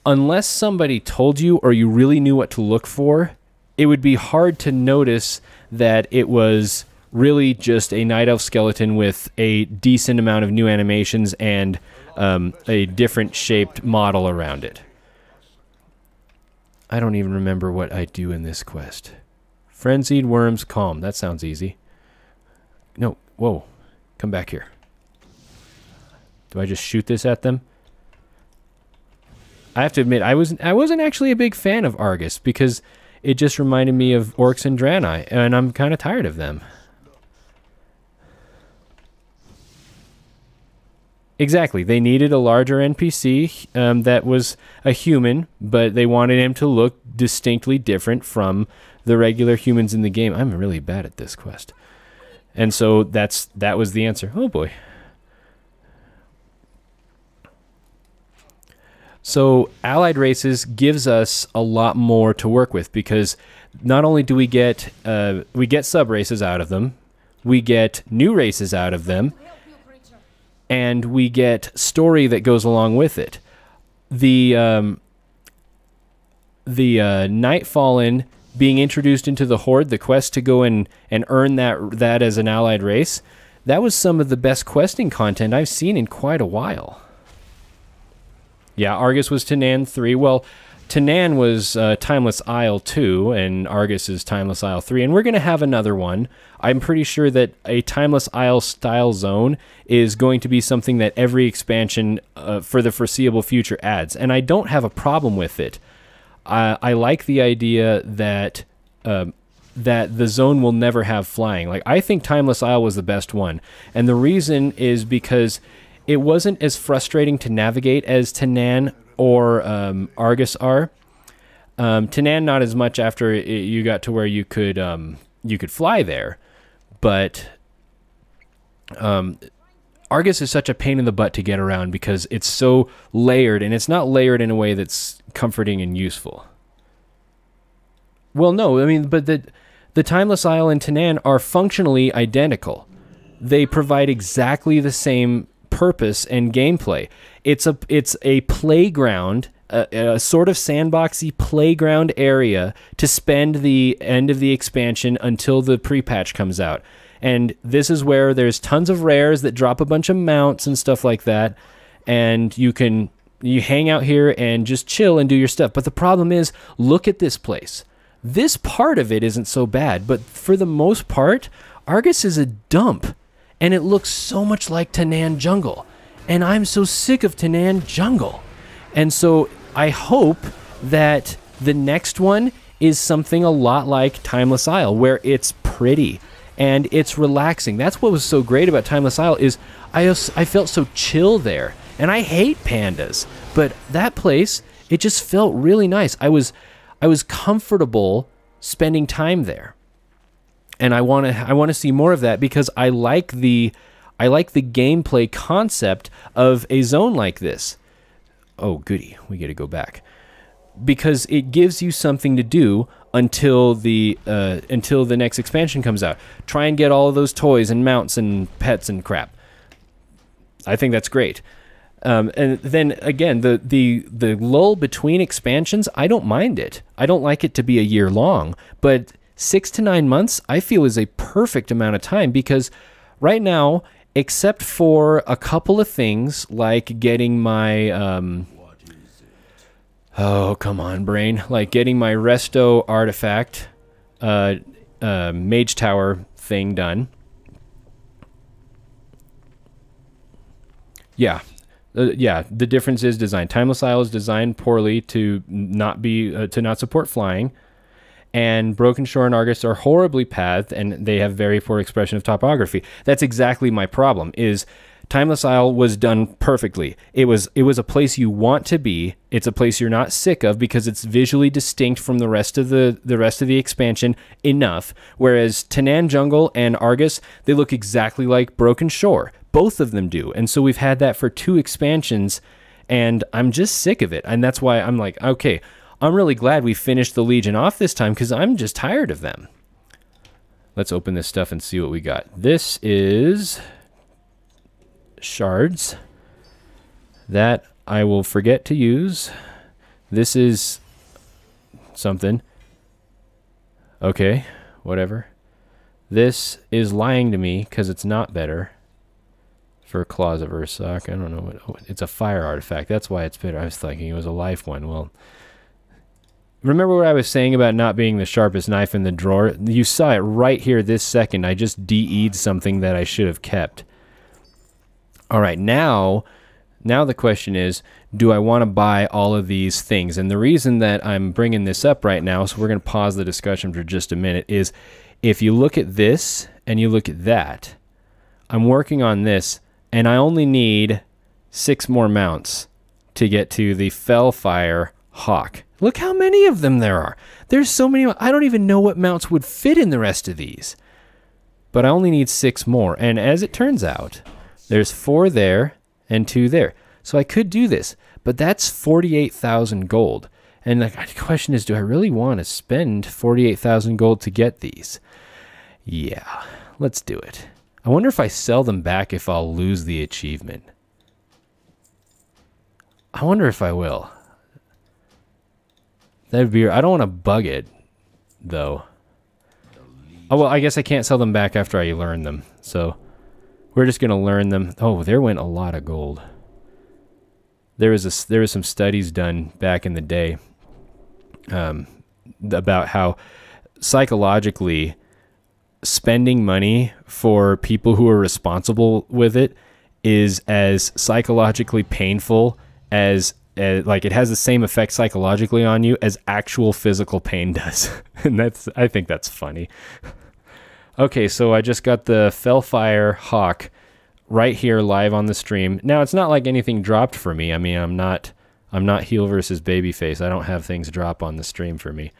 unless somebody told you or you really knew what to look for, it would be hard to notice that it was really just a Night Elf skeleton with a decent amount of new animations and a different shaped model around it. I don't even remember what I do in this quest. Frenzied Worms Calm. That sounds easy. No, whoa. Come back here. Do I just shoot this at them? I have to admit, I wasn't actually a big fan of Argus because it just reminded me of Orcs and Draenei, and I'm kind of tired of them. Exactly. They needed a larger NPC that was a human, but they wanted him to look distinctly different from the regular humans in the game. I'm really bad at this quest. And so that was the answer. Oh boy. So allied races gives us a lot more to work with because not only do we get sub races out of them, we get new races out of them, and we get story that goes along with it. The Nightfallen being introduced into the Horde, the quest to go and earn that as an allied race, that was some of the best questing content I've seen in quite a while. Yeah, Argus was Tanan 3. Well, Tanan was Timeless Isle 2, and Argus is Timeless Isle 3. And we're going to have another one. I'm pretty sure that a Timeless Isle style zone is going to be something that every expansion for the foreseeable future adds. And I don't have a problem with it. I like the idea that that the zone will never have flying. Like, I think Timeless Isle was the best one. And the reason is because it wasn't as frustrating to navigate as Tanan or Argus are. Tanan not as much after you got to where you could fly there, but Argus is such a pain in the butt to get around because it's so layered, and it's not layered in a way that's comforting and useful. Well, no, I mean, but the Timeless Isle and Tanan are functionally identical. They provide exactly the same purpose and gameplay. It's a playground, a sort of sandboxy playground area to spend the end of the expansion until the pre-patch comes out. And this is where there's tons of rares that drop a bunch of mounts and stuff like that, and you hang out here and just chill and do your stuff. But the problem is, look at this place. This part of it isn't so bad, but for the most part, Argus is a dump, and it looks so much like Tanan Jungle, and I'm so sick of Tanan Jungle. And so I hope that the next one is something a lot like Timeless Isle, where it's pretty and it's relaxing. That's what was so great about Timeless Isle, is I felt so chill there. And I hate pandas, but that place, it just felt really nice. I was comfortable spending time there. And I want to see more of that, because I like the gameplay concept of a zone like this. Oh, goody. We got to go back. Because it gives you something to do until the next expansion comes out. Try and get all of those toys and mounts and pets and crap. I think that's great. And then again, the lull between expansions, I don't mind it. I don't like it to be a year long, but 6 to 9 months I feel is a perfect amount of time, because right now, except for a couple of things like getting my oh, come on, brain. Like getting my Resto artifact Mage Tower thing done. Yeah. Yeah, the difference is design. Timeless Isle is designed poorly to not support flying, and Broken Shore and Argus are horribly pathed, and they have very poor expression of topography. That's exactly my problem. Is Timeless Isle was done perfectly. It was a place you want to be. It's a place you're not sick of, because it's visually distinct from the rest of the expansion enough. Whereas Tanan Jungle and Argus, they look exactly like Broken Shore. Both of them do. And so we've had that for 2 expansions, and I'm just sick of it. And that's why I'm like, okay, I'm really glad we finished the Legion off this time, because I'm just tired of them. Let's open this stuff and see what we got. This is shards that I will forget to use. This is something. Okay, whatever. This is lying to me because it's not better. For Claws of Ursoc, I don't know what. Oh, it's a fire artifact. That's why it's better. I was thinking it was a life one. Well, remember what I was saying about not being the sharpest knife in the drawer? You saw it right here this second. I just DE'd something that I should have kept. All right, now the question is, do I want to buy all of these things? And the reason that I'm bringing this up right now, so we're going to pause the discussion for just a minute, is if you look at this and you look at that, I'm working on this, and I only need 6 more mounts to get to the Fellfire Hawk. Look how many of them there are. There's so many. I don't even know what mounts would fit in the rest of these. But I only need 6 more. And as it turns out, there's 4 there and 2 there. So I could do this. But that's 48,000 gold. And the question is, do I really want to spend 48,000 gold to get these? Yeah, let's do it. I wonder if I sell them back if I'll lose the achievement. I wonder if I will. That'd be... I don't want to bug it, though. Oh, well, I guess I can't sell them back after I learn them. So, we're just going to learn them. Oh, there went a lot of gold. There was some studies done back in the day about how psychologically spending money for people who are responsible with it is as psychologically painful as like it has the same effect psychologically on you as actual physical pain does. And I think that's funny. Okay, so I just got the Fellfire Hawk right here live on the stream. Now it's not like anything dropped for me. I mean, I'm not heel versus babyface. I don't have things drop on the stream for me.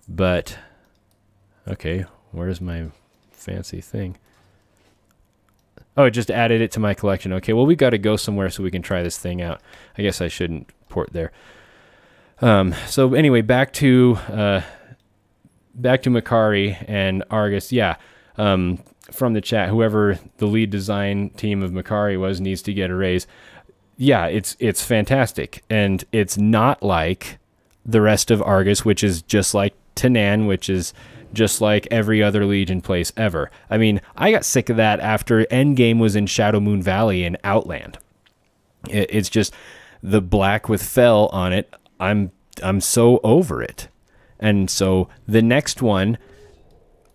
But okay, where's my fancy thing? Oh, it just added it to my collection. Okay, well, we got to go somewhere so we can try this thing out. I guess I shouldn't port there. So anyway, back to back to Makari and Argus. Yeah, from the chat, whoever the lead design team of Makari was needs to get a raise. Yeah, it's fantastic, and it's not like the rest of Argus, which is just like Tanan, which is just like every other Legion place ever. I mean, I got sick of that after Endgame was in Shadow Moon Valley and Outland. It's just the black with Fel on it. I'm so over it. And so the next one,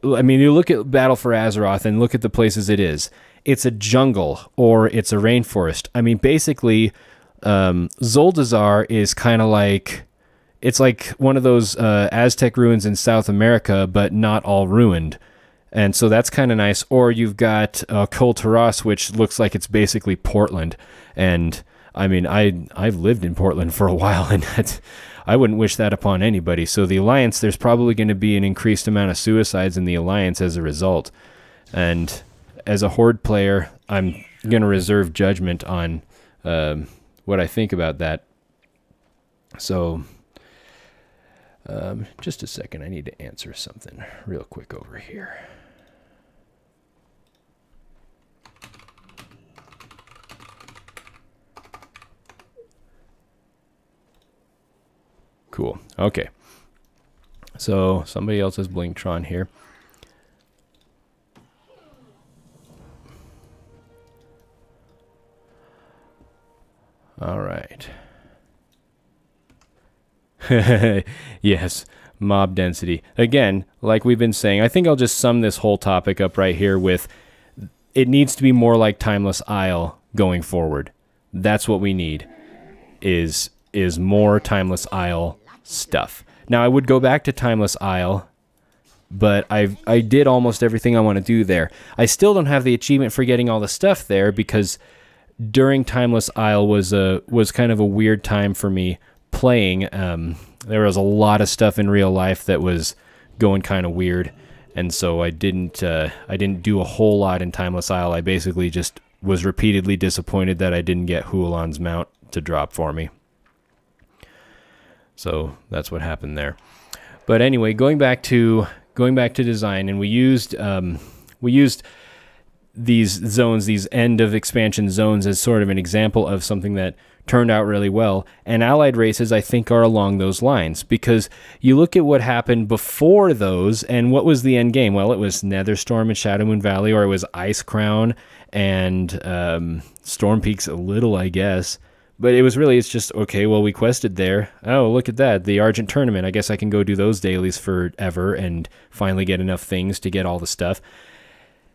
I mean, you look at Battle for Azeroth and look at the places it is. It's a jungle or it's a rainforest. I mean, basically, Zoldazar is kind of like, it's like one of those Aztec ruins in South America, but not all ruined. And so that's kind of nice. Or you've got Kul Tiras, which looks like it's basically Portland. And I mean, I've lived in Portland for a while, and I wouldn't wish that upon anybody. So the Alliance, there's probably going to be an increased amount of suicides in the Alliance as a result. And as a Horde player, I'm going to reserve judgment on what I think about that. So just a second. I need to answer something real quick over here. Cool. Okay. So somebody else has Blinktron here. All right. Yes, mob density. Again, like we've been saying, I think I'll just sum this whole topic up right here with it needs to be more like Timeless Isle going forward. That's what we need is more Timeless Isle stuff. Now, I would go back to Timeless Isle, but I did almost everything I want to do there. I still don't have the achievement for getting all the stuff there because during Timeless Isle was kind of a weird time for me playing. There was a lot of stuff in real life that was going kind of weird, and so I didn't do a whole lot in Timeless Isle. I basically just was repeatedly disappointed that I didn't get Hulan's mount to drop for me. So that's what happened there. But anyway, going back to design, and we used these zones, these end of expansion zones, as sort of an example of something that turned out really well. And allied races, I think, are along those lines, because you look at what happened before those, and what was the end game? Well, it was Netherstorm and Shadow Moon Valley, or it was Ice Crown and Storm Peaks a little, I guess. But it's just, okay, well, we quested there. Oh, look at that, the Argent Tournament. I guess I can go do those dailies forever and finally get enough things to get all the stuff.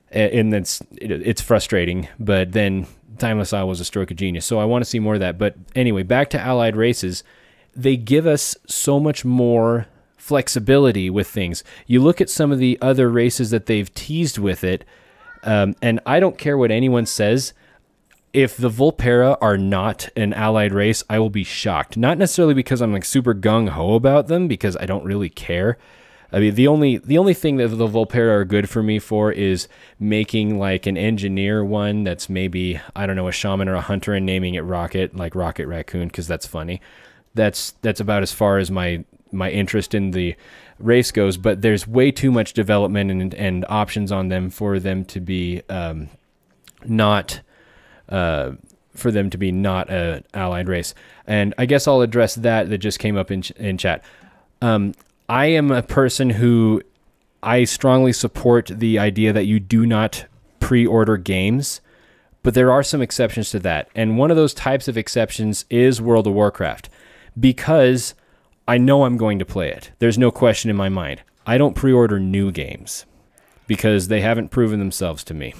And it's frustrating, but then Timeless Isle was a stroke of genius, so I want to see more of that. But anyway, back to allied races. They give us so much more flexibility with things. You look at some of the other races that they've teased with it, and I don't care what anyone says. If the Volpera are not an allied race, I will be shocked. Not necessarily because I'm like super gung-ho about them, because I don't really care. I mean, the only thing that the Volpera are good for me for is making like an engineer one that's maybe, I don't know, a shaman or a hunter, and naming it Rocket, like Rocket Raccoon, because that's funny. That's about as far as my interest in the race goes, but there's way too much development and options on them for them to be not an allied race. And I guess I'll address that just came up in chat. I am a person who I strongly support the idea that you do not pre-order games, but there are some exceptions to that. And one of those types of exceptions is World of Warcraft, because I know I'm going to play it. There's no question in my mind. I don't pre-order new games because they haven't proven themselves to me,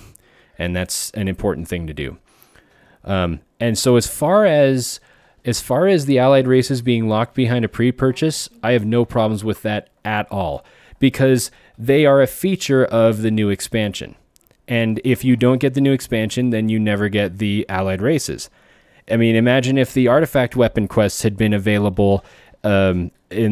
and that's an important thing to do. And so as far as the allied races being locked behind a pre-purchase, I have no problems with that at all, because they are a feature of the new expansion. And if you don't get the new expansion, then you never get the allied races. I mean, imagine if the artifact weapon quests had been available in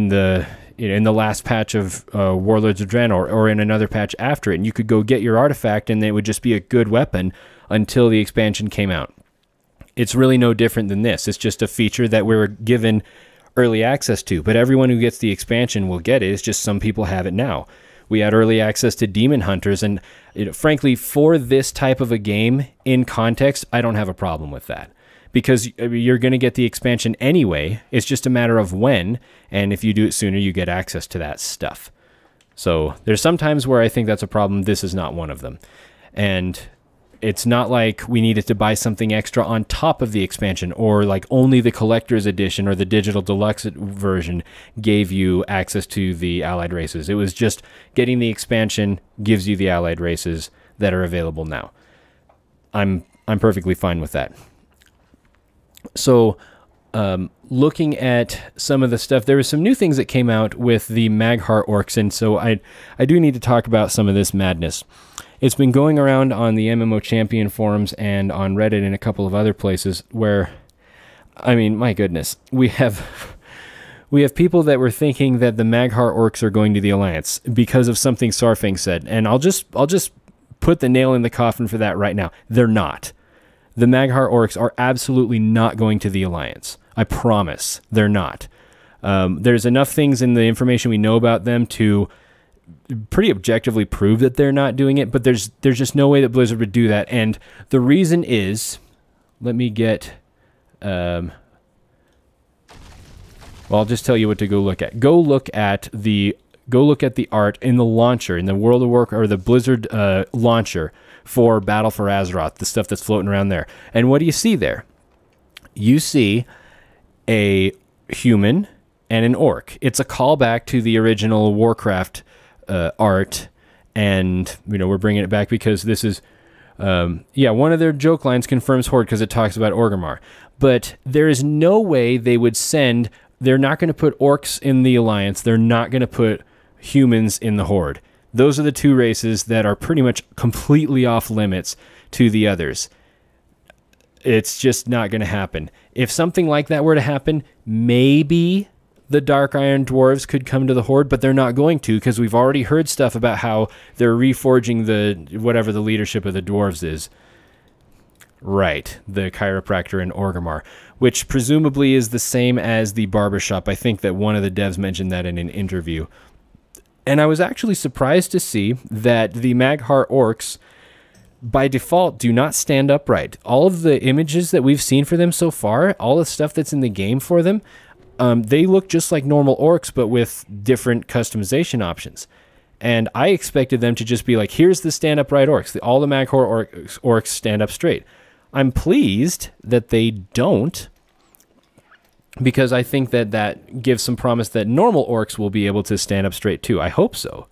the last patch of Warlords of Draenor, or in another patch after it, and you could go get your artifact and it would just be a good weapon until the expansion came out. It's really no different than this. It's just a feature that we were given early access to, but everyone who gets the expansion will get it. It's just some people have it now. We had early access to Demon Hunters, and frankly, for this type of a game, in context, I don't have a problem with that. Because you're going to get the expansion anyway. It's just a matter of when, and if you do it sooner, you get access to that stuff. So there's some times where I think that's a problem. This is not one of them. And it's not like we needed to buy something extra on top of the expansion, or like only the collector's edition or the digital deluxe version gave you access to the allied races. It was just getting the expansion gives you the allied races that are available now. I'm perfectly fine with that. So looking at some of the stuff, there were some new things that came out with the Magheart orcs, and so I do need to talk about some of this madness. It's been going around on the MMO Champion forums and on Reddit and a couple of other places where, I mean, my goodness, we have people that were thinking that the Magheart orcs are going to the Alliance because of something Sarfang said, and I'll just put the nail in the coffin for that right now. They're not. The Magheart orcs are absolutely not going to the Alliance. I promise. They're not. There's enough things in the information we know about them to pretty objectively prove that they're not doing it, but there's just no way that Blizzard would do that. And the reason is, let me get... well, I'll just tell you what to go look at. Go look at the art in the launcher, in the World of Warcraft, or the Blizzard launcher for Battle for Azeroth, the stuff that's floating around there. And what do you see there? You see a human and an orc. It's a callback to the original Warcraft art, and we're bringing it back because this is one of their joke lines confirms Horde because it talks about Orgrimmar. But there is no way they would send... They're not going to put orcs in the Alliance. They're not going to put humans in the Horde. Those are the two races that are pretty much completely off limits to the others. It's just not going to happen. If something like that were to happen, maybe the Dark Iron Dwarves could come to the Horde, but they're not going to, because we've already heard stuff about how they're reforging whatever the leadership of the Dwarves is. Right, the Chiropractor in Orgrimmar, which presumably is the same as the Barbershop. I think that one of the devs mentioned that in an interview. And I was actually surprised to see that the Magheart orcs, by default, do not stand upright. All of the images that we've seen for them so far, all the stuff that's in the game for them, they look just like normal orcs, but with different customization options. And I expected them to just be like, here's the stand upright orcs. All the Magheart orcs stand up straight. I'm pleased that they don't, because I think that that gives some promise that normal orcs will be able to stand up straight too. I hope so.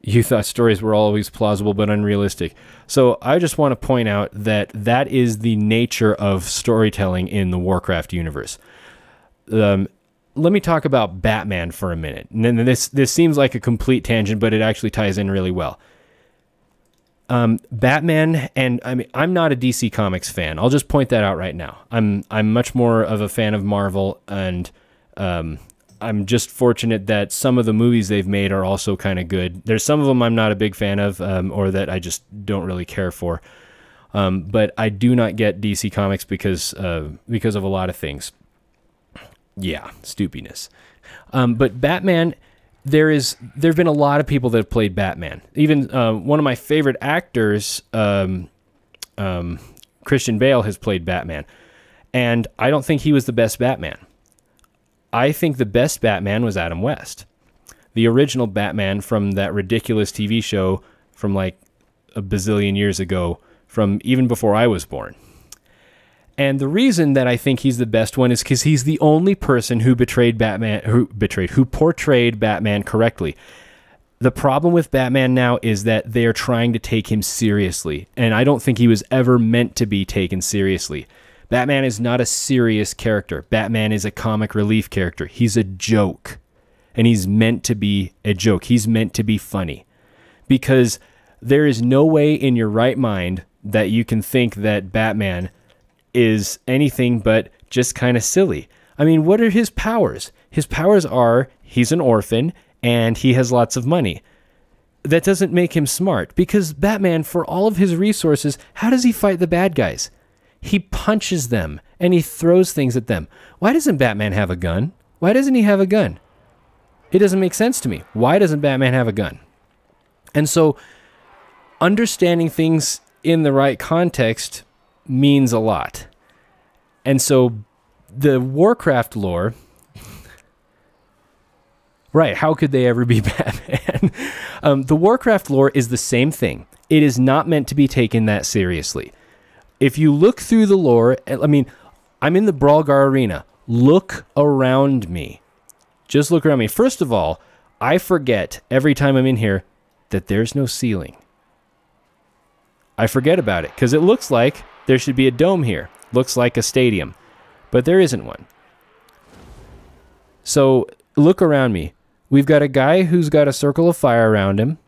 You thought stories were always plausible but unrealistic. So I just want to point out that that is the nature of storytelling in the Warcraft universe. Let me talk about Batman for a minute. And then this seems like a complete tangent, but it actually ties in really well. Batman, and I mean, I'm not a DC Comics fan. I'll just point that out right now. I'm much more of a fan of Marvel, and I'm just fortunate that some of the movies they've made are also kind of good. There's some of them I'm not a big fan of, or that I just don't really care for. But I do not get DC Comics because of a lot of things. Yeah, stupidness. But Batman, there have been a lot of people that have played Batman. Even one of my favorite actors, Christian Bale, has played Batman. And I don't think he was the best Batman. I think the best Batman was Adam West. The original Batman from that ridiculous TV show from like a bazillion years ago, from even before I was born. And the reason that I think he's the best one is because he's the only person who portrayed Batman correctly. The problem with Batman now is that they're trying to take him seriously, and I don't think he was ever meant to be taken seriously. Batman is not a serious character. Batman is a comic relief character. He's a joke, and he's meant to be a joke. He's meant to be funny, because there is no way in your right mind that you can think that Batman is anything but just kind of silly. I mean, what are his powers? His powers are he's an orphan and he has lots of money. That doesn't make him smart, because Batman, for all of his resources, how does he fight the bad guys? He punches them and he throws things at them. Why doesn't Batman have a gun? Why doesn't he have a gun? It doesn't make sense to me. Why doesn't Batman have a gun? And so understanding things in the right context means a lot. And so the Warcraft lore, right, how could they ever be Batman? The Warcraft lore is the same thing. It is not meant to be taken that seriously. If you look through the lore, I mean, I'm in the Brawlgar arena. Look around me. Just look around me. First of all, I forget every time I'm in here that there's no ceiling. I forget about it because it looks like there should be a dome here. Looks like a stadium, but there isn't one. So look around me. We've got a guy who's got a circle of fire around him.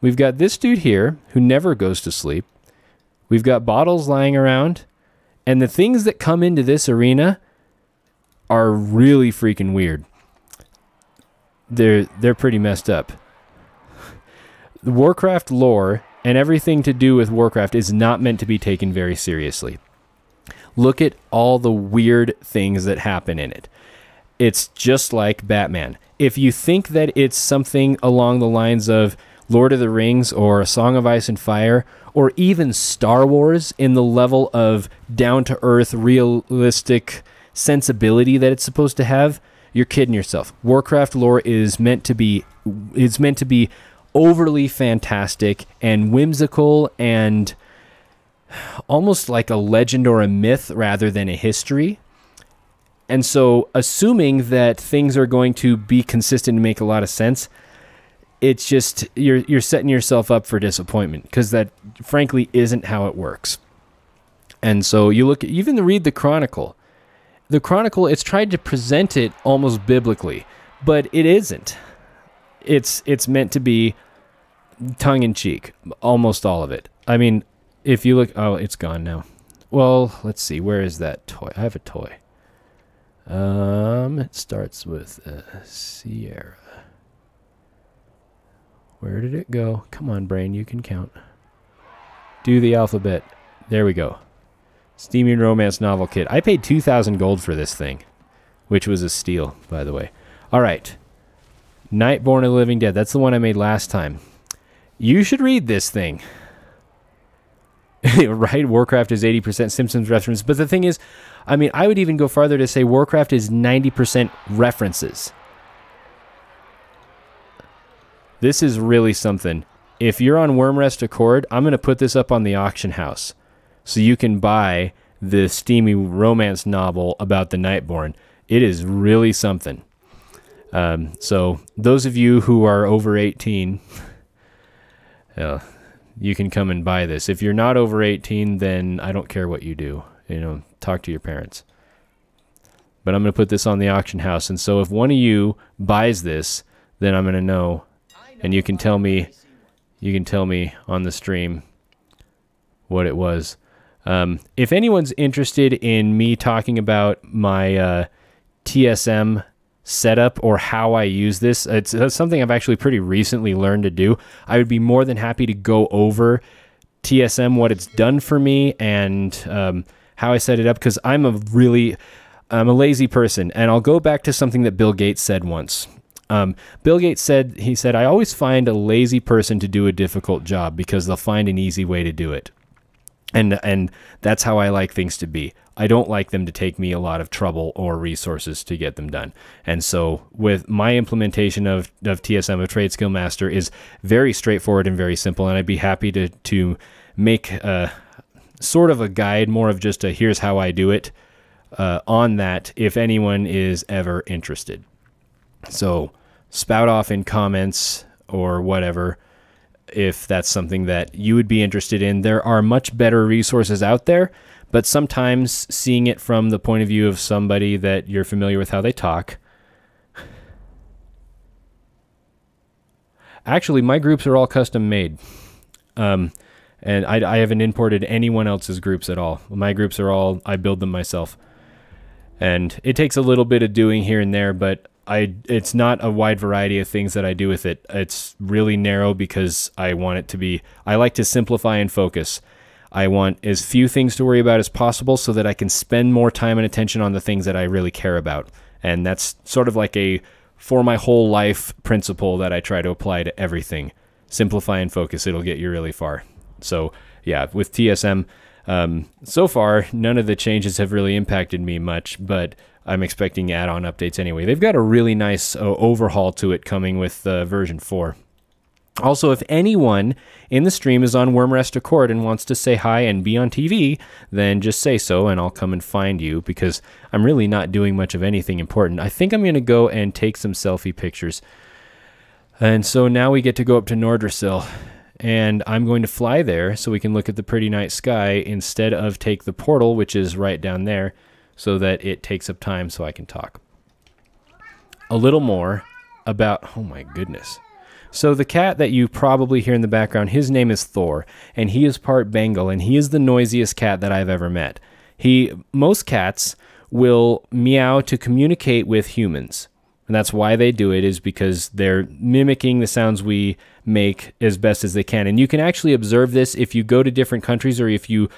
We've got this dude here who never goes to sleep. We've got bottles lying around. And the things that come into this arena are really freaking weird. They're pretty messed up. The Warcraft lore and everything to do with Warcraft is not meant to be taken very seriously. Look at all the weird things that happen in it. It's just like Batman. If you think that it's something along the lines of Lord of the Rings or A Song of Ice and Fire or even Star Wars in the level of down-to-earth, realistic sensibility that it's supposed to have, you're kidding yourself. Warcraft lore is meant to be overly fantastic and whimsical and almost like a legend or a myth rather than a history. And so assuming that things are going to be consistent and make a lot of sense, it's just you're setting yourself up for disappointment because that frankly isn't how it works. And so you look, even read the Chronicle. The Chronicle, it's tried to present it almost biblically, but it isn't. It's meant to be tongue-in-cheek, almost all of it. I mean, if you look, oh, it's gone now. Well, let's see, where is that toy? I have a toy. It starts with Sierra. Where did it go? Come on, brain, you can count. Do the alphabet. There we go. Steamy Romance Novel Kit. I paid 2,000 gold for this thing, which was a steal, by the way. All right. Nightborn of the Living Dead. That's the one I made last time. You should read this thing. Right? Warcraft is 80% Simpsons reference. But the thing is, I mean, I would even go farther to say Warcraft is 90% references. This is really something. If you're on Wormrest Accord, I'm going to put this up on the auction house so you can buy the steamy romance novel about the Nightborn. It is really something. So those of you who are over 18, you can come and buy this. If you're not over 18, then I don't care what you do. You know, talk to your parents. But I'm going to put this on the auction house. And so if one of you buys this, then I'm going to know. And you can tell me on the stream what it was. If anyone's interested in me talking about my TSM setup or how I use this, it's something I've actually pretty recently learned to do. I would be more than happy to go over TSM, what it's done for me, and how I set it up, because I'm a lazy person. And I'll go back to something that Bill Gates said once. Bill Gates said, I always find a lazy person to do a difficult job because they'll find an easy way to do it. And that's how I like things to be. I don't like them to take me a lot of trouble or resources to get them done. And so with my implementation of TSM, of Trade Skill Master, is very straightforward and very simple. And I'd be happy to make sort of a guide, more of just a here's how I do it on that, if anyone is ever interested. So spout off in comments or whatever if that's something that you would be interested in. There are much better resources out there, but sometimes seeing it from the point of view of somebody that you're familiar with how they talk. Actually, my groups are all custom made. And I haven't imported anyone else's groups at all. My groups are all, I build them myself. And it takes a little bit of doing here and there, but it's not a wide variety of things that I do with it. It's really narrow because I want it to be, I like to simplify and focus. I want as few things to worry about as possible so that I can spend more time and attention on the things that I really care about. And that's sort of like a for my whole life principle that I try to apply to everything. Simplify and focus. It'll get you really far. So yeah, with TSM, so far, none of the changes have really impacted me much, but I'm expecting add-on updates anyway. They've got a really nice overhaul to it coming with version 4. Also, if anyone in the stream is on Wormrest Accord and wants to say hi and be on TV, then just say so and I'll come and find you, because I'm really not doing much of anything important. I think I'm going to go and take some selfie pictures. And so now we get to go up to Nordrassil, and I'm going to fly there so we can look at the pretty night sky instead of take the portal, which is right down there, so that it takes up time so I can talk a little more about, oh my goodness. So the cat that you probably hear in the background, his name is Thor, and he is part Bengal, and he is the noisiest cat that I've ever met. Most cats will meow to communicate with humans, and that's why they do it, is because they're mimicking the sounds we make as best as they can. And you can actually observe this if you go to different countries, or if you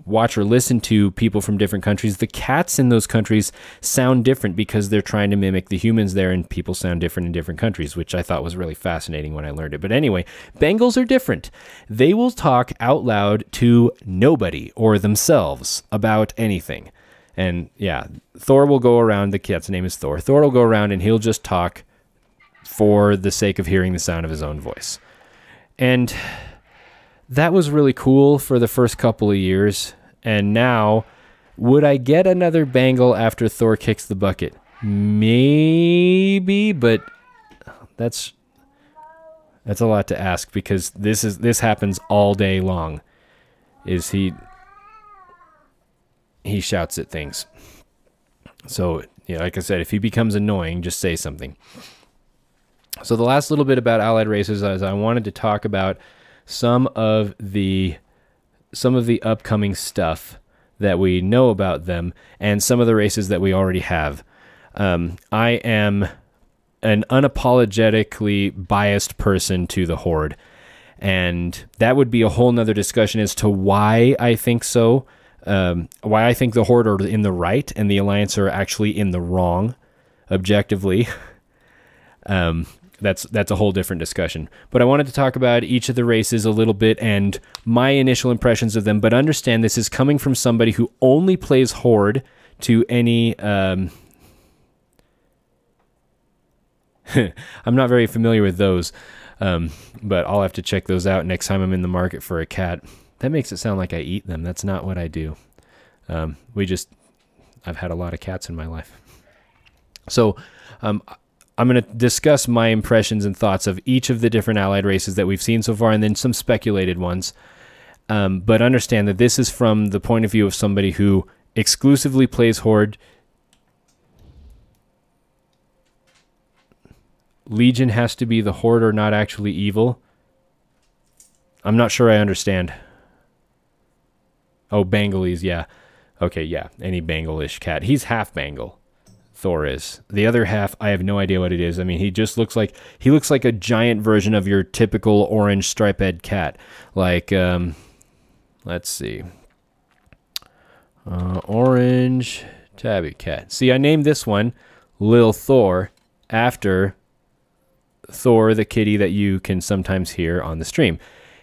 watch or listen to people from different countries. The cats in those countries sound different because they're trying to mimic the humans there, and people sound different in different countries, which I thought was really fascinating when I learned it. But anyway, Bengals are different. They will talk out loud to nobody or themselves about anything. And yeah, Thor will go around, the cat's name is Thor. Thor will go around and he'll just talk for the sake of hearing the sound of his own voice. And that was really cool for the first couple of years. And now, would I get another Bengal after Thor kicks the bucket? Maybe, but that's a lot to ask, because this happens all day long. He shouts at things. So, yeah, like I said, if he becomes annoying, just say something. So the last little bit about allied races is I wanted to talk about some of the upcoming stuff that we know about them, and some of the races that we already have. I am an unapologetically biased person to the Horde, and that would be a whole nother discussion as to why I think so. Why I think the Horde are in the right and the Alliance are actually in the wrong, objectively. That's a whole different discussion. But I wanted to talk about each of the races a little bit and my initial impressions of them. But understand, this is coming from somebody who only plays Horde to any... I'm not very familiar with those, but I'll have to check those out next time I'm in the market for a cat. That makes it sound like I eat them. That's not what I do. I've had a lot of cats in my life. So I'm going to discuss my impressions and thoughts of each of the different allied races that we've seen so far, and then some speculated ones. But understand that this is from the point of view of somebody who exclusively plays Horde. Legion has to be the Horde or not actually evil. I'm not sure I understand. Oh, Bengalese, yeah. Okay, yeah, any Bengal-ish cat. He's half Bengal, Thor is. The other half, I have no idea what it is. I mean, he looks like a giant version of your typical orange striped cat. Like, let's see. Orange tabby cat. See, I named this one Lil Thor after Thor, the kitty that you can sometimes hear on the stream.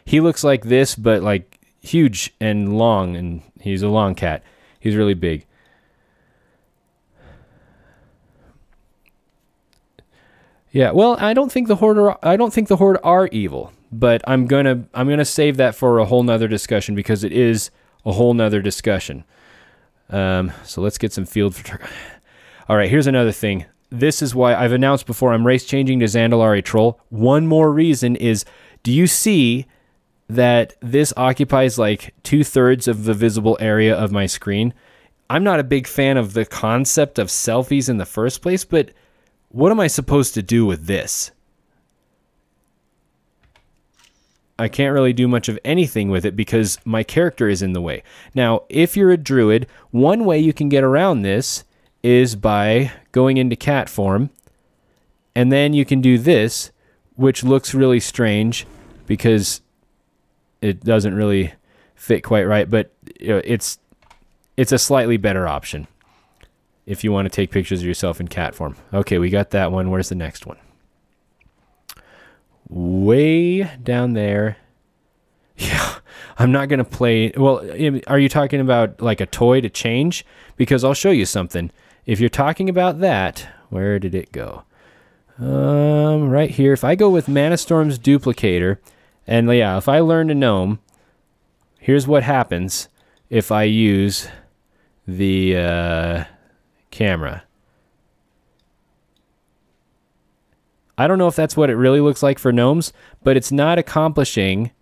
He looks like this, but like huge and long, and he's a long cat. He's really big. Yeah, well, I don't think the Horde are evil, but I'm gonna save that for a whole nother discussion, because it is a whole nother discussion. So let's get some field. All right, here's another thing. This is why I've announced before I'm race changing to Zandalari Troll. One more reason is, do you see that this occupies like 2/3 of the visible area of my screen? I'm not a big fan of the concept of selfies in the first place, but what am I supposed to do with this? I can't really do much of anything with it because my character is in the way. Now, if you're a druid, one way you can get around this is by going into cat form, and then you can do this, which looks really strange because it doesn't really fit quite right, but it's a slightly better option if you want to take pictures of yourself in cat form. Okay, we got that one. Where's the next one? Way down there. Yeah, I'm not going to play. Well, are you talking about like a toy to change? Because I'll show you something. If you're talking about that, where did it go? Right here. If I go with Mana Storm's Duplicator, and yeah, if I learn a gnome, here's what happens if I use the camera. I don't know if that's what it really looks like for gnomes, but it's not accomplishing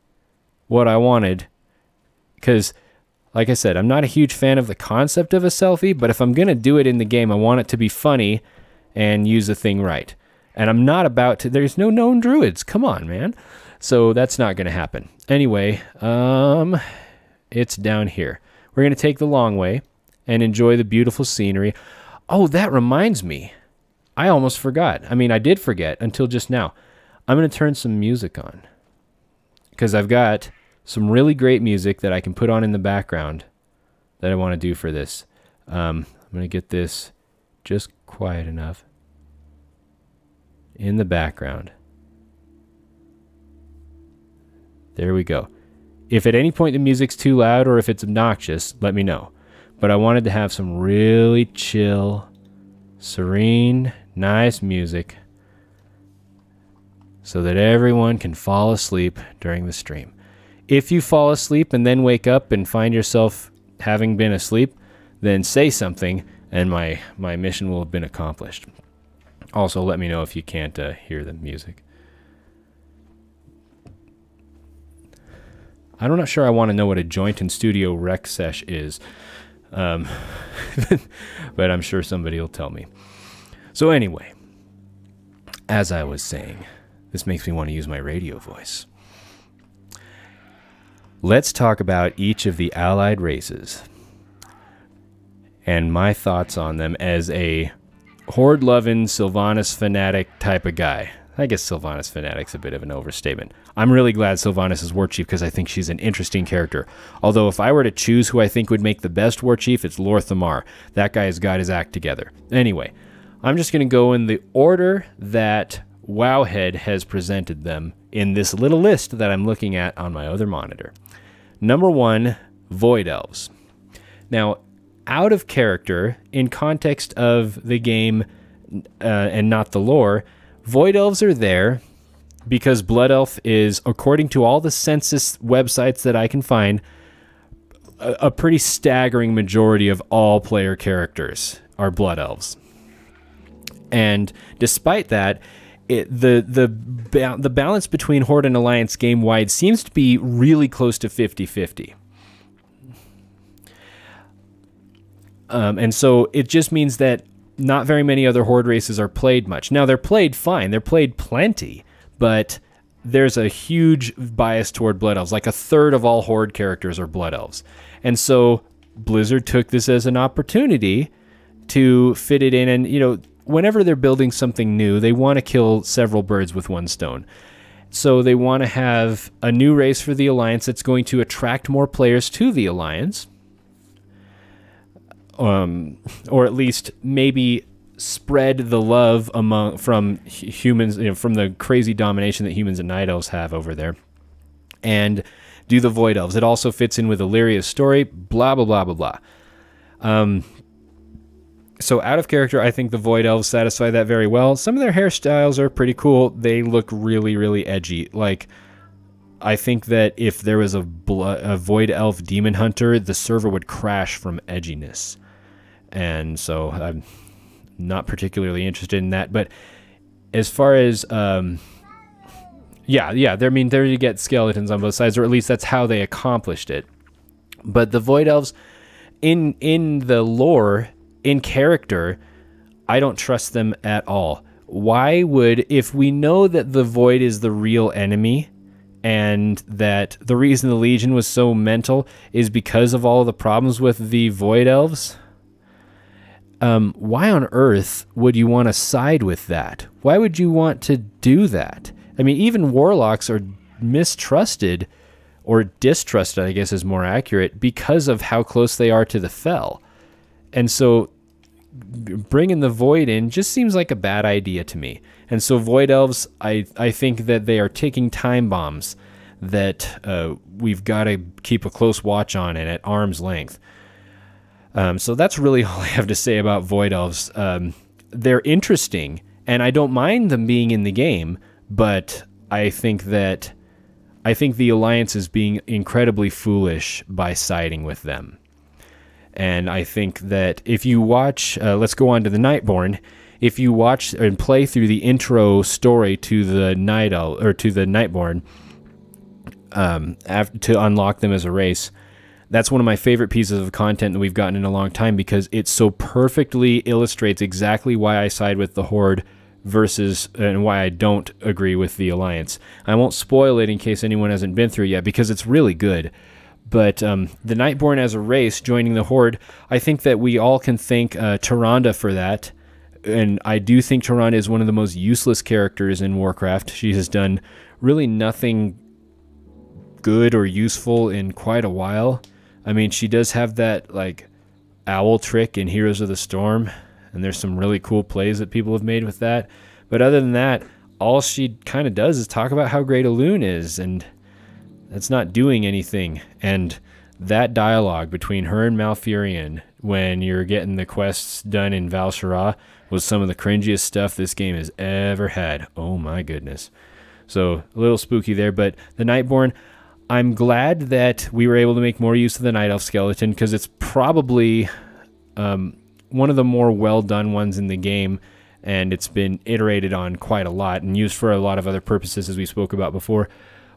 what I wanted, because like I said, I'm not a huge fan of the concept of a selfie, but if I'm gonna do it in the game, I want it to be funny and use the thing right. And I'm not about to, there's no known druids, come on, man. So that's not gonna happen. Anyway, it's down here. We're gonna take the long way and enjoy the beautiful scenery. Oh, that reminds me, I almost forgot. I mean, I did forget until just now. I'm gonna turn some music on, because I've got some really great music that I can put on in the background that I want to do for this. I'm going to get this just quiet enough in the background. There we go. If at any point the music's too loud or if it's obnoxious, let me know. But I wanted to have some really chill, serene, nice music so that everyone can fall asleep during the stream. If you fall asleep and then wake up and find yourself having been asleep, then say something and my mission will have been accomplished. Also, let me know if you can't hear the music. I'm not sure I want to know what a joint and studio rec sesh is, but I'm sure somebody will tell me. So anyway, as I was saying, this makes me want to use my radio voice. Let's talk about each of the allied races and my thoughts on them as a horde-loving Sylvanas fanatic type of guy. I guess Sylvanas fanatic's a bit of an overstatement. I'm really glad Sylvanas is war chief because I think she's an interesting character. Although if I were to choose who I think would make the best war chief, it's Lor Thamar. That guy has got his act together. Anyway, I'm just going to go in the order that Wowhead has presented them in this little list that I'm looking at on my other monitor. Number 1, Void Elves. Now, out of character, in context of the game and not the lore, Void Elves are there because Blood Elf is, according to all the census websites that I can find, a pretty staggering majority of all player characters are Blood Elves. And despite that, the balance between Horde and Alliance game-wide seems to be really close to 50-50. And so it just means that not very many other Horde races are played much. Now, they're played fine. They're played plenty, but there's a huge bias toward Blood Elves. Like a third of all Horde characters are Blood Elves. And so Blizzard took this as an opportunity to fit it in. And, you know, whenever they're building something new, they want to kill several birds with one stone. So they want to have a new race for the Alliance that's going to attract more players to the Alliance. Or at least maybe spread the love from humans, you know, from the crazy domination that humans and Night Elves have over there. And do the Void Elves. It also fits in with Illyria's story, blah, blah, blah, blah, blah. So out of character, I think the Void Elves satisfy that very well. Some of their hairstyles are pretty cool. They look really, really edgy. Like, I think that if there was a Void Elf Demon Hunter, the server would crash from edginess. And so I'm not particularly interested in that. But as far as, yeah, I mean, there you get skeletons on both sides, or at least that's how they accomplished it. But the Void Elves, in the lore, in character, I don't trust them at all. Why would, if we know that the Void is the real enemy, and that the reason the Legion was so mental is because of all of the problems with the Void Elves, why on earth would you want to side with that? Why would you want to do that? I mean, even Warlocks are mistrusted or distrusted, I guess is more accurate, because of how close they are to the Fel. And so bringing the Void in just seems like a bad idea to me. And so Void Elves, I think that they are ticking time bombs that we've got to keep a close watch on and at arm's length. So that's really all I have to say about Void Elves. They're interesting, and I don't mind them being in the game, but I think the Alliance is being incredibly foolish by siding with them. And I think that if you watch, let's go on to the Nightborn. If you watch and play through the intro story to the Nightborn, to unlock them as a race, that's one of my favorite pieces of content that we've gotten in a long time, because it so perfectly illustrates exactly why I side with the Horde versus and why I don't agree with the Alliance. I won't spoil it in case anyone hasn't been through it yet, because it's really good. But the Nightborn as a race joining the Horde, I think that we all can thank Tyrande for that. And I do think Tyrande is one of the most useless characters in Warcraft. She has done really nothing good or useful in quite a while. I mean, she does have that like owl trick in Heroes of the Storm, and there's some really cool plays that people have made with that. But other than that, all she kind of does is talk about how great Elune is, and that's not doing anything. And that dialogue between her and Malfurion when you're getting the quests done in Val-Shara was some of the cringiest stuff this game has ever had. Oh my goodness. So a little spooky there, but the Nightborn, I'm glad that we were able to make more use of the Night Elf skeleton, because it's probably one of the more well-done ones in the game, and it's been iterated on quite a lot and used for a lot of other purposes, as we spoke about before.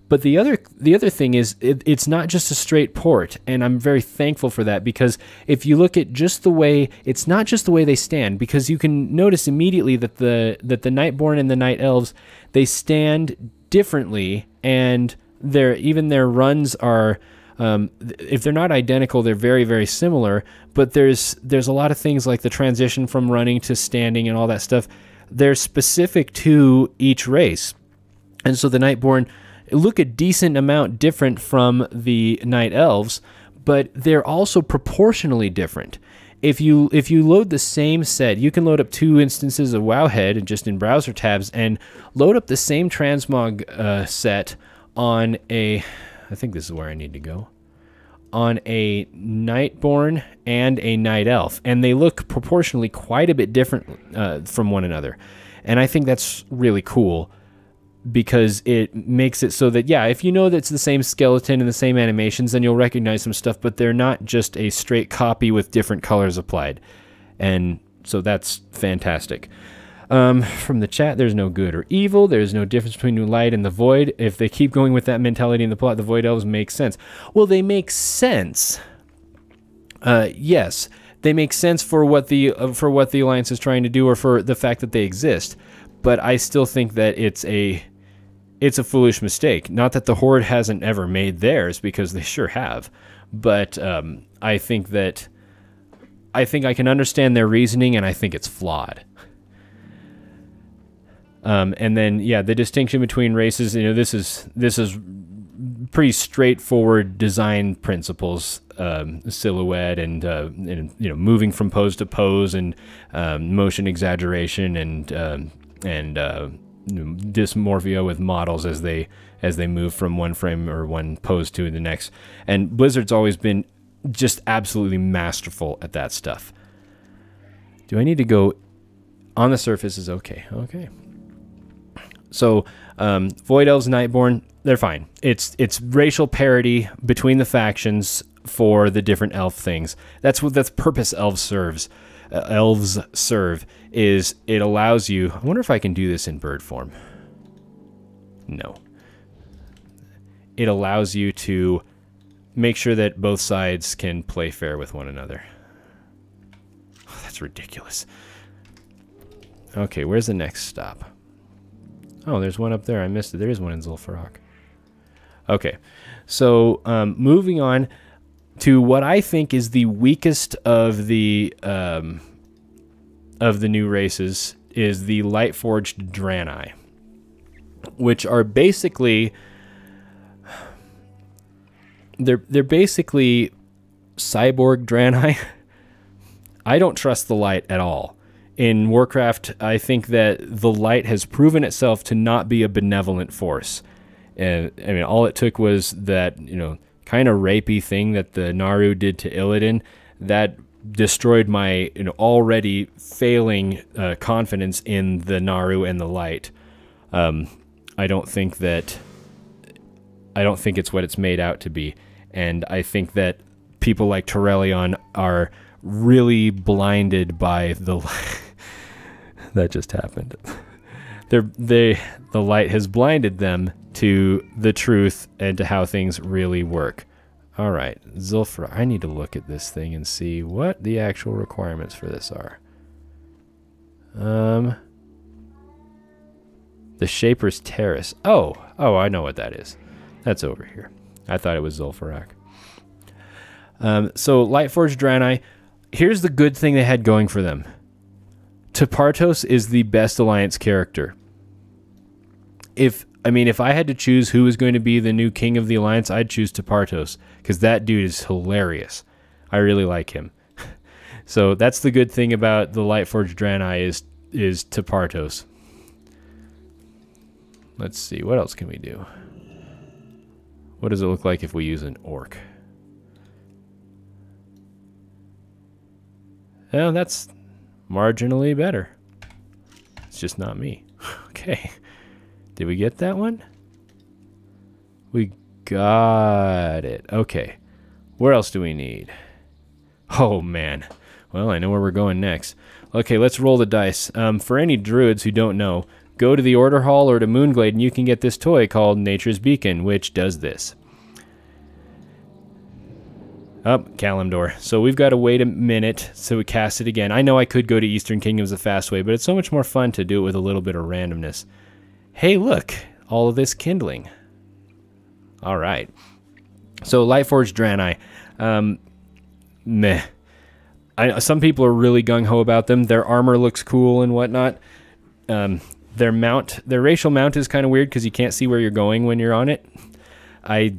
But the other thing is, it's not just a straight port, and I'm very thankful for that, because if you look at just the way, it's not just the way they stand, because you can notice immediately that the Nightborn and the Night Elves, they stand differently, and even their runs are, if they're not identical, they're very, very similar. But there's a lot of things like the transition from running to standing and all that stuff. They're specific to each race, and so the Nightborn look a decent amount different from the Night Elves, but they're also proportionally different. If you load the same set, you can load up 2 instances of Wowhead just in browser tabs and load up the same transmog set on I think this is where I need to go, on a Nightborn and a Night Elf, and they look proportionally quite a bit different from one another. And I think that's really cool, because it makes it so that, yeah, if you know that it's the same skeleton and the same animations, then you'll recognize some stuff, but they're not just a straight copy with different colors applied. And so that's fantastic. From the chat, there's no good or evil. There's no difference between the light and the void. If they keep going with that mentality in the plot, the Void Elves make sense. Well, they make sense. Yes, they make sense for what the Alliance is trying to do, or for the fact that they exist. But I still think that it's a foolish mistake. Not that the Horde hasn't ever made theirs, because they sure have. But I think I can understand their reasoning, and I think it's flawed. And then, yeah, the distinction between races, this is pretty straightforward design principles, silhouette and moving from pose to pose, and motion exaggeration, and dysmorphia with models as they move from one frame or one pose to the next. And Blizzard's always been just absolutely masterful at that stuff. Do I need to go on the surface? Is okay. So Void Elves, Nightborn, they're fine. It's racial parity between the factions for the different elf things. That's what the purpose elves serve, is it allows you. I wonder if I can do this in bird form. No. It allows you to make sure that both sides can play fair with one another. Oh, that's ridiculous. Okay, where's the next stop? Oh, there's one up there. I missed it. There is one in Zul'Farrak. Okay, so moving on to what I think is the weakest of the new races is the Lightforged Draenei, which are basically they're basically cyborg Draenei. I don't trust the light at all. In Warcraft, I think that the light has proven itself to not be a benevolent force. And I mean, all it took was that, kind of rapey thing that the Naru did to Illidan that destroyed my already failing confidence in the Naru and the light. I don't think it's what it's made out to be. And I think that people like Torellion are really blinded by the that just happened. The light has blinded them to the truth and to how things really work. All right, Zulfra, I need to look at this thing and see what the actual requirements for this are. The Shaper's Terrace. Oh, I know what that is. That's over here. I thought it was Zul'Farrak. So Lightforged Draenei, here's the good thing they had going for them. Tepartos is the best Alliance character. If I had to choose who was going to be the new king of the Alliance, I'd choose Tepartos, because that dude is hilarious. I really like him. So that's the good thing about the Lightforged Draenei is Tepartos. Let's see, what else can we do? What does it look like if we use an orc? Oh, that's marginally better. It's just not me. Okay. Did we get that one? We got it. Okay. Where else do we need? Oh, man. Well, I know where we're going next. Okay, let's roll the dice. For any druids who don't know, go to the Order Hall or to Moonglade and you can get this toy called Nature's Beacon, which does this. Kalimdor. So we've got to wait a minute so we cast it again. I know I could go to Eastern Kingdoms the fast way, but it's so much more fun to do it with a little bit of randomness. Hey, look, all of this kindling. All right. So Lightforged Draenei. Meh. Some people are really gung-ho about them. Their armor looks cool and whatnot. Their racial mount is kind of weird because you can't see where you're going when you're on it. I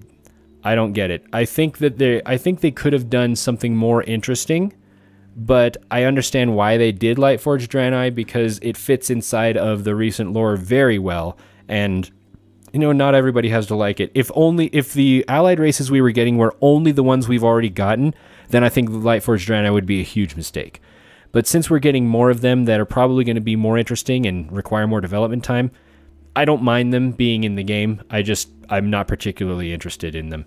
don't get it. I think they could have done something more interesting, but I understand why they did Lightforged Draenei because it fits inside of the recent lore very well, and not everybody has to like it. If the allied races we were getting were only the ones we've already gotten, then I think the Lightforged Draenei would be a huge mistake. But since we're getting more of them that are probably going to be more interesting and require more development time, I don't mind them being in the game. I'm not particularly interested in them.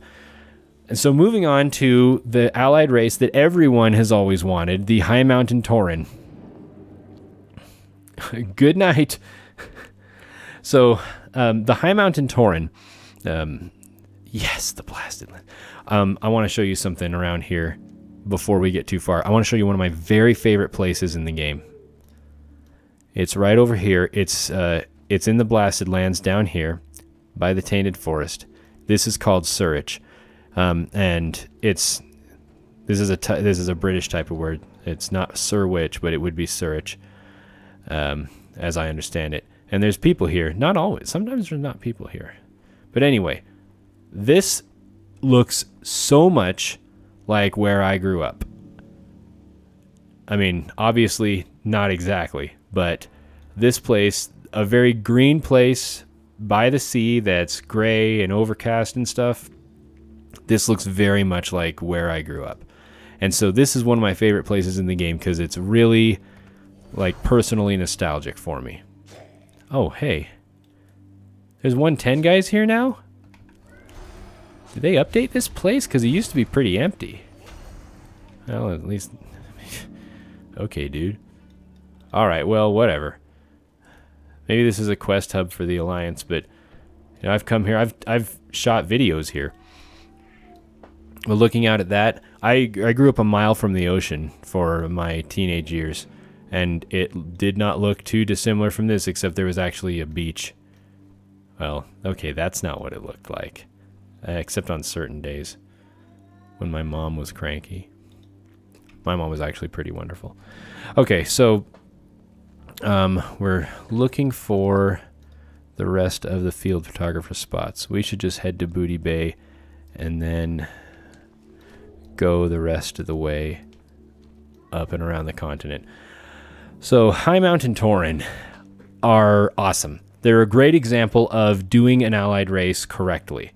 And so moving on to the allied race that everyone has always wanted, the High Mountain Tauren. Good night. So the High Mountain Tauren. Yes, the Blasted Land. I want to show you something around here before we get too far. I want to show you one of my very favorite places in the game. It's right over here. It's in the Blasted Lands down here by the Tainted Forest. This is called Surich. And this is a British type of word. It's not Surwich, but it would be Surich, as I understand it. And there's people here. Not always. Sometimes there's not people here. But anyway, this looks so much like where I grew up. I mean, obviously not exactly, but this place, a very green place by the sea that's gray and overcast and stuff, this looks very much like where I grew up. And so this is one of my favorite places in the game because it's really like personally nostalgic for me. Oh, hey. There's 110 guys here now? Did they update this place? Because it used to be pretty empty. Well, at least... Okay, dude. Alright, well, whatever. Maybe this is a quest hub for the Alliance, but I've come here. I've shot videos here. But looking out at that, I grew up a mile from the ocean for my teenage years, and it did not look too dissimilar from this, except there was actually a beach. Well, okay, that's not what it looked like, except on certain days when my mom was cranky. My mom was actually pretty wonderful. Okay, so we're looking for the rest of the field photographer spots. We should just head to Booty Bay and then go the rest of the way up and around the continent. So High Mountain Tauren are awesome. They're a great example of doing an allied race correctly.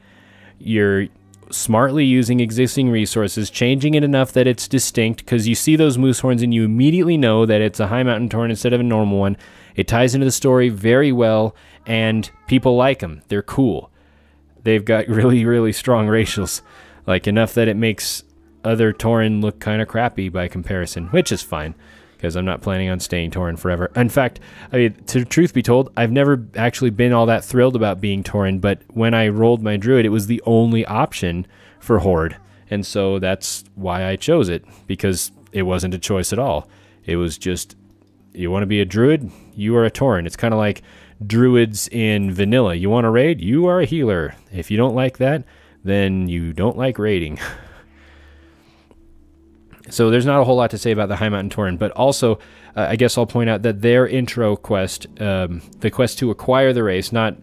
You're smartly using existing resources, changing it enough that it's distinct, because you see those moose horns and you immediately know that it's a High Mountain Tauren instead of a normal one. It ties into the story very well, and people like them. They're cool. They've got really, really strong racials, like enough that it makes other Tauren look kind of crappy by comparison, which is fine, because I'm not planning on staying Tauren forever. In fact, I mean, to truth be told, I've never actually been all that thrilled about being Tauren, but when I rolled my druid, it was the only option for Horde, and so that's why I chose it, because it wasn't a choice at all. It was just, you want to be a druid, you are a Tauren. It's kind of like druids in vanilla. You want to raid, you are a healer. If you don't like that, then you don't like raiding. So there's not a whole lot to say about the High Mountain Tauren, but also I guess I'll point out that their intro quest, the quest to acquire the race, not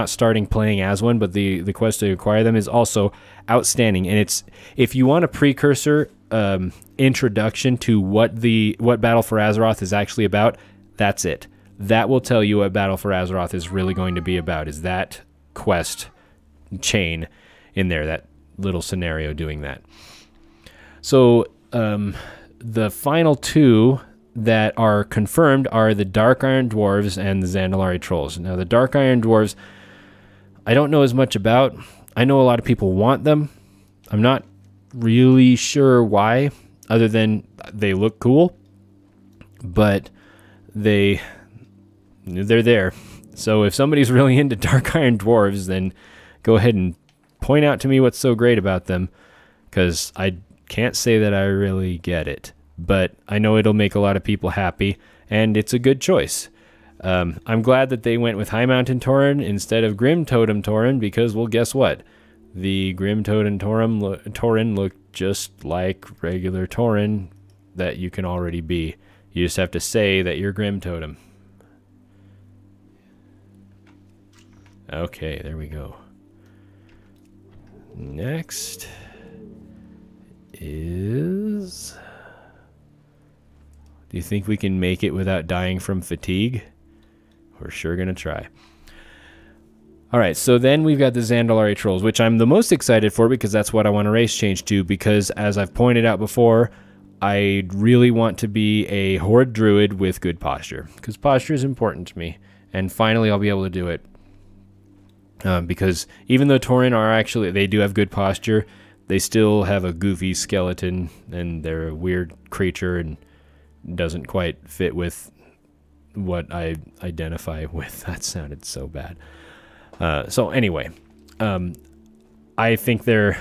starting playing as one, but the quest to acquire them is also outstanding. And it's, if you want a precursor introduction to what Battle for Azeroth is actually about, that's it. That will tell you what Battle for Azeroth is really going to be about, is that quest chain in there, that little scenario doing that. So the final two that are confirmed are the Dark Iron Dwarves and the Zandalari Trolls. Now, the Dark Iron Dwarves, I don't know as much about. I know a lot of people want them. I'm not really sure why, other than they look cool, but they're there. So if somebody's really into Dark Iron Dwarves, then go ahead and point out to me what's so great about them, because I can't say that I really get it, but I know it'll make a lot of people happy, and it's a good choice. I'm glad that they went with High Mountain Tauren instead of Grim Totem Tauren, because, well, guess what? The Grim Totem Tauren look just like regular Tauren that you can already be. You just have to say that you're Grim Totem. Okay, there we go. Next is... Do you think we can make it without dying from fatigue? We're sure going to try. Alright, so then we've got the Zandalari Trolls, which I'm the most excited for because that's what I want to race change to, because as I've pointed out before, I really want to be a Horde Druid with good posture, because posture is important to me, and finally I'll be able to do it. Because even though Tauren are actually, they do have good posture, they still have a goofy skeleton, and they're a weird creature and doesn't quite fit with what I identify with. That sounded so bad. So anyway, I think they're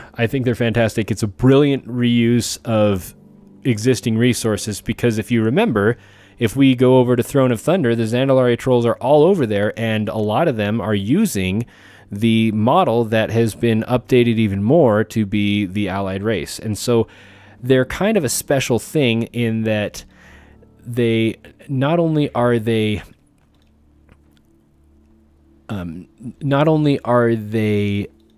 fantastic. It's a brilliant reuse of existing resources, because if you remember, if we go over to Throne of Thunder, the Zandalari Trolls are all over there, and a lot of them are using the model that has been updated even more to be the allied race. And so they're kind of a special thing in that they not only are they an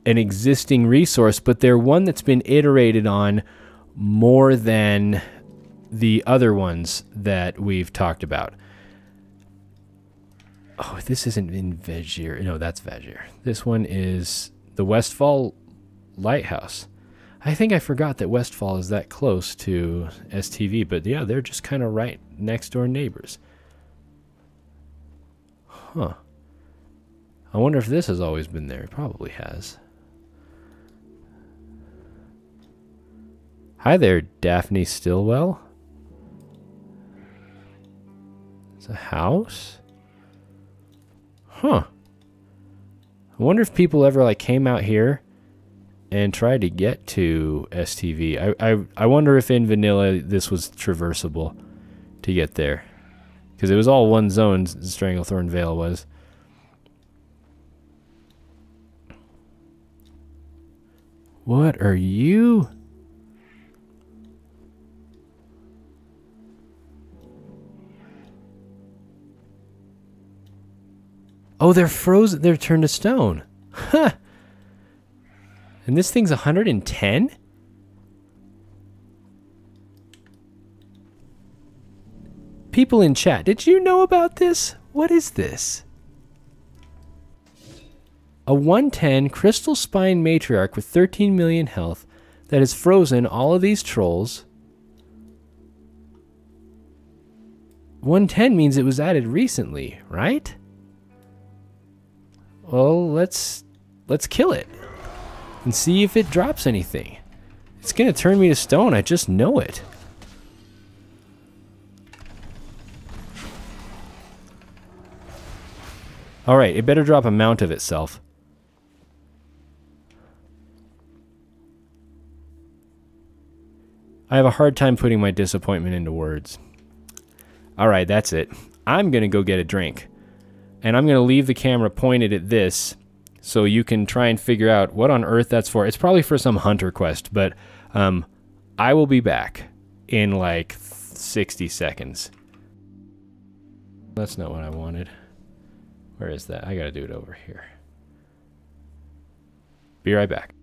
existing resource, but they're one that's been iterated on more than the other ones that we've talked about. Oh, this isn't in Vegir. No, that's Vegir. This one is the Westfall Lighthouse. I think I forgot that Westfall is that close to STV, but yeah, they're just kind of right next door neighbors. Huh. I wonder if this has always been there. It probably has. Hi there, Daphne Stillwell. It's a house? Huh. I wonder if people ever like came out here and tried to get to STV. I wonder if in vanilla this was traversable to get there, because it was all one zone. Stranglethorn Vale was. What are you? Oh, they're frozen. They're turned to stone. Huh. And this thing's 110? People in chat, did you know about this? What is this? A 110 Crystal Spine Matriarch with 13 million health that has frozen all of these trolls. 110 means it was added recently, right? Well, let's kill it and see if it drops anything. It's gonna turn me to stone, I just know it. Alright, it better drop a mount of itself. I have a hard time putting my disappointment into words. Alright, that's it. I'm gonna go get a drink. And I'm gonna leave the camera pointed at this so you can try and figure out what on earth that's for. It's probably for some hunter quest, but I will be back in like 60 seconds. That's not what I wanted. Where is that? I gotta do it over here. Be right back.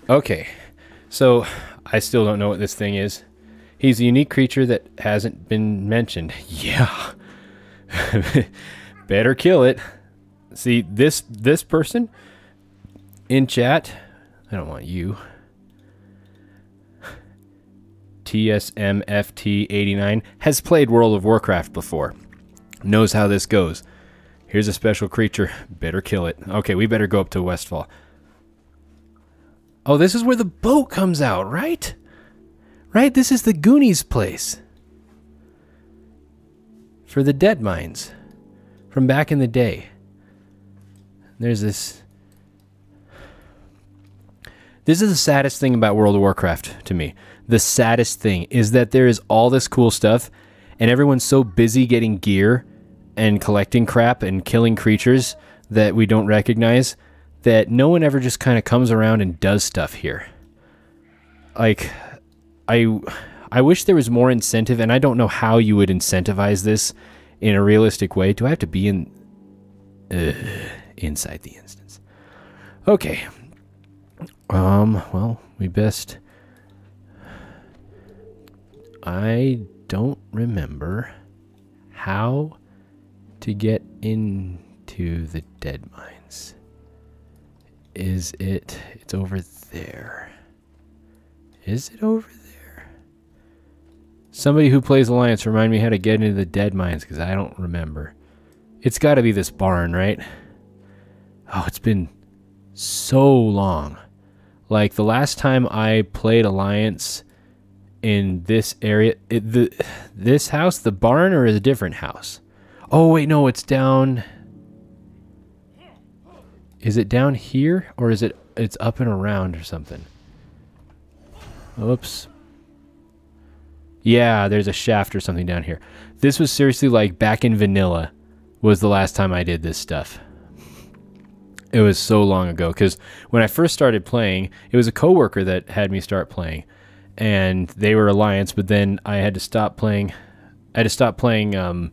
Okay, so I still don't know what this thing is. He's a unique creature that hasn't been mentioned. Yeah. Better kill it. See, this person in chat, I don't want you. TSMFT89 has played World of Warcraft before. Knows how this goes. Here's a special creature. Better kill it. Okay, we better go up to Westfall. Oh, this is where the boat comes out, right? Right? This is the Goonies place. For the dead mines. From back in the day. There's this... This is the saddest thing about World of Warcraft to me. The saddest thing is that there is all this cool stuff, and everyone's so busy getting gear and collecting crap and killing creatures that we don't recognize, that no one ever just kind of comes around and does stuff here. Like, I wish there was more incentive, and I don't know how you would incentivize this in a realistic way. Do I have to be in inside the instance? Okay. Well, we best... I don't remember how to get into the dead mines. Is it... It's over there. Is it over there? Somebody who plays Alliance, remind me how to get into the dead mines, because I don't remember. It's got to be this barn, right? Oh, it's been so long. Like, the last time I played Alliance in this area... this house, the barn, or is a different house? Oh, wait, no, it's down... Is it down here, or is it's up and around or something? Oops. Yeah, there's a shaft or something down here. This was seriously like back in vanilla was the last time I did this stuff. It was so long ago, because when I first started playing, it was a coworker that had me start playing, and they were Alliance, but then I had to stop playing. I had to stop playing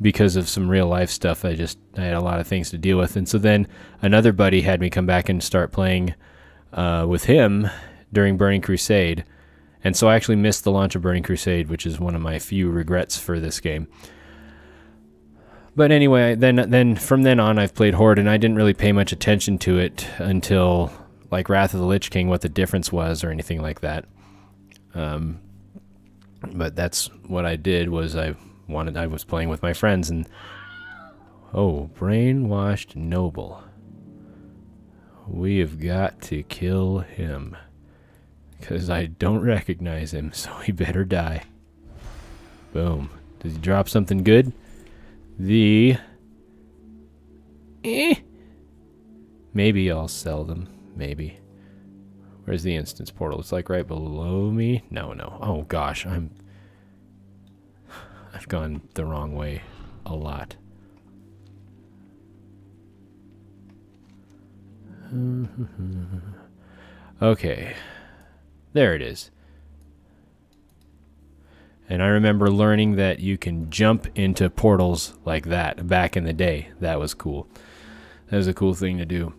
because of some real life stuff. I had a lot of things to deal with, and so then another buddy had me come back and start playing with him during Burning Crusade, and so I actually missed the launch of Burning Crusade, which is one of my few regrets for this game. But anyway, then from then on, I've played Horde, and I didn't really pay much attention to it until like Wrath of the Lich King, what the difference was or anything like that. But that's what I did. Was I was playing with my friends, and oh, brainwashed noble. We have got to kill him, because I don't recognize him, so he better die. Boom. Does he drop something good? Maybe I'll sell them. Maybe. Where's the instance portal? It's like right below me. No. Oh gosh, I've gone the wrong way a lot. Okay. There it is. And I remember learning that you can jump into portals like that back in the day. That was cool. That was a cool thing to do.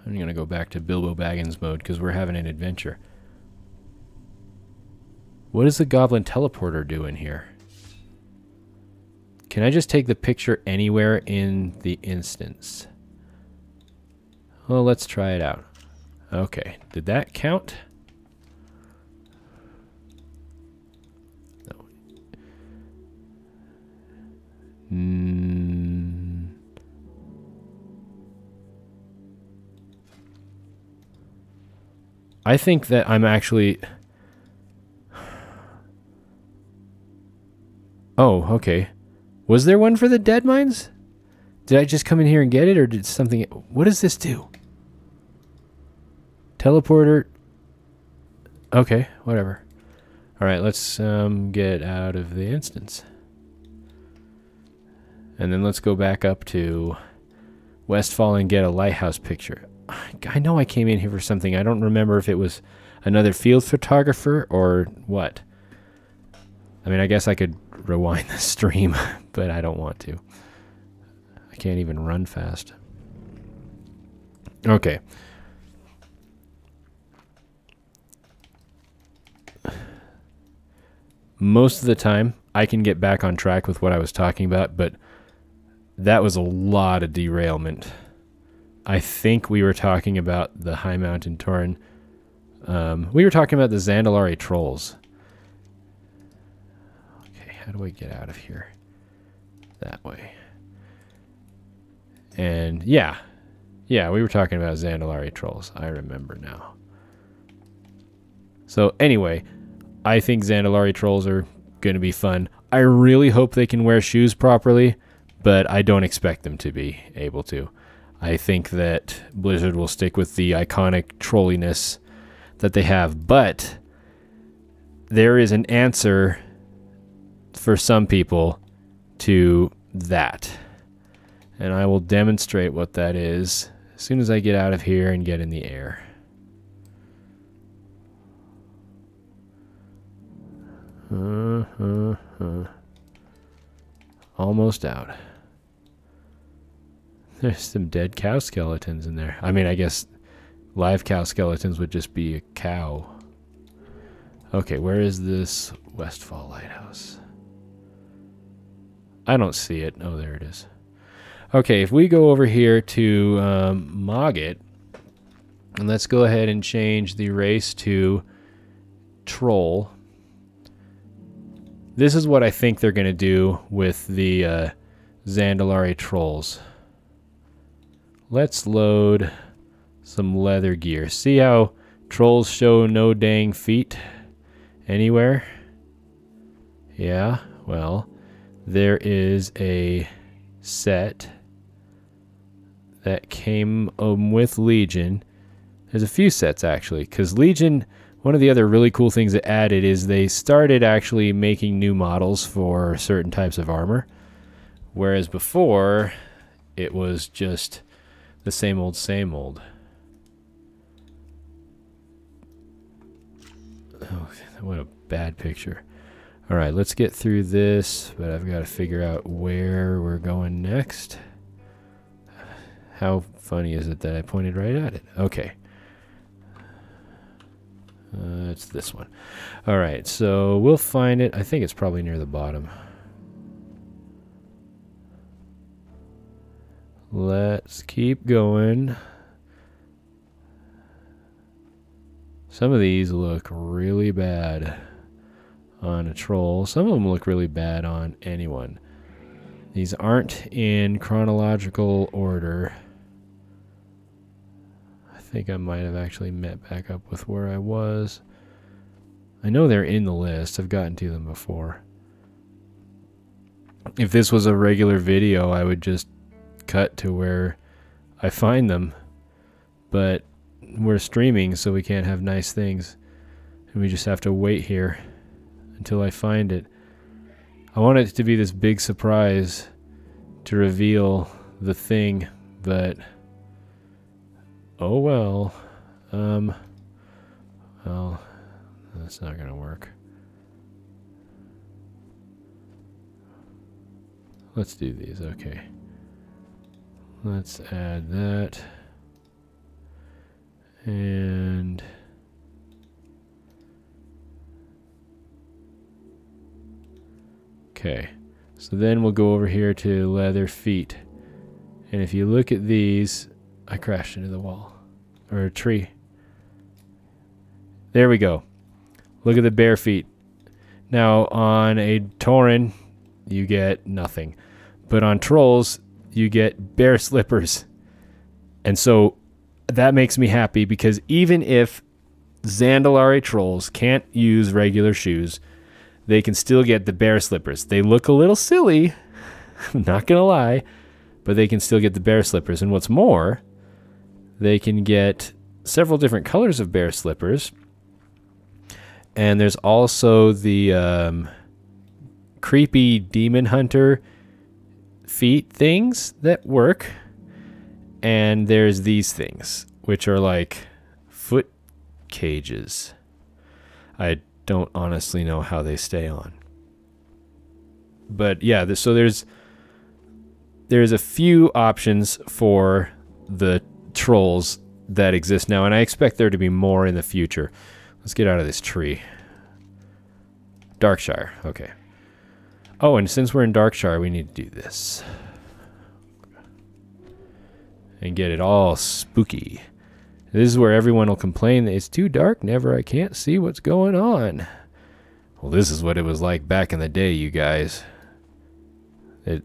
I'm going to go back to Bilbo Baggins mode because we're having an adventure. What is the goblin teleporter doing here? Can I just take the picture anywhere in the instance? Well, let's try it out. Okay, did that count? No. I think that I'm actually... Oh, okay. Was there one for the dead mines? Did I just come in here and get it, or did something... What does this do? Teleporter. Okay, whatever. Alright, let's get out of the instance. And then let's go back up to Westfall and get a lighthouse picture. I know I came in here for something. I don't remember if it was another field photographer or what. I mean, I guess I could rewind the stream, but I don't want to. I can't even run fast. Okay. Most of the time, I can get back on track with what I was talking about, but that was a lot of derailment. I think we were talking about the High Mountain Tauren. We were talking about the Zandalari trolls. Okay, how do I get out of here? That way. And yeah, we were talking about Zandalari trolls. I remember now. So anyway, I think Zandalari trolls are going to be fun. I really hope they can wear shoes properly, but I don't expect them to be able to. I think that Blizzard will stick with the iconic trolliness that they have, but there is an answer for some people to that. And I will demonstrate what that is as soon as I get out of here and get in the air. Almost out. There's some dead cow skeletons in there. I mean, I guess live cow skeletons would just be a cow. Okay, where is this Westfall Lighthouse? I don't see it. Oh, there it is. Okay, if we go over here to Mogget, and let's go ahead and change the race to Troll. This is what I think they're going to do with the Zandalari trolls. Let's load some leather gear. See how trolls show no dang feet anywhere? Yeah, well, there is a set that came with Legion. There's a few sets, actually, because Legion, one of the other really cool things it added is they started actually making new models for certain types of armor, whereas before it was just the same old, same old. Oh, what a bad picture. All right, let's get through this, but I've got to figure out where we're going next. How funny is it that I pointed right at it? Okay. It's this one. All right, so we'll find it. I think it's probably near the bottom. Let's keep going. Some of these look really bad on a troll. Some of them look really bad on anyone. These aren't in chronological order. I think I might have actually met back up with where I was. I know they're in the list. I've gotten to them before. If this was a regular video, I would just cut to where I find them. But we're streaming, so we can't have nice things. And we just have to wait here until I find it. I want it to be this big surprise to reveal the thing, but oh well. Well, that's not gonna work. Let's do these, okay. Let's add that. And okay, so then we'll go over here to leather feet. And if you look at these, I crashed into the wall or a tree. There we go. Look at the bare feet. Now on a Tauren, you get nothing. But on trolls, you get bare slippers. And so that makes me happy, because even if Zandalari trolls can't use regular shoes, they can still get the bare slippers. They look a little silly, I'm not gonna lie, but they can still get the bare slippers. And what's more, they can get several different colors of bare slippers. And there's also the creepy demon hunter feet things that work. And there's these things, which are like foot cages. I don't honestly know how they stay on. But yeah, so there's a few options for the trolls that exist now, and I expect there to be more in the future. Let's get out of this tree. Darkshire, okay. Oh, and since we're in Darkshire, we need to do this. And get it all spooky. This is where everyone will complain that it's too dark, I can't see what's going on. Well, this is what it was like back in the day, you guys. It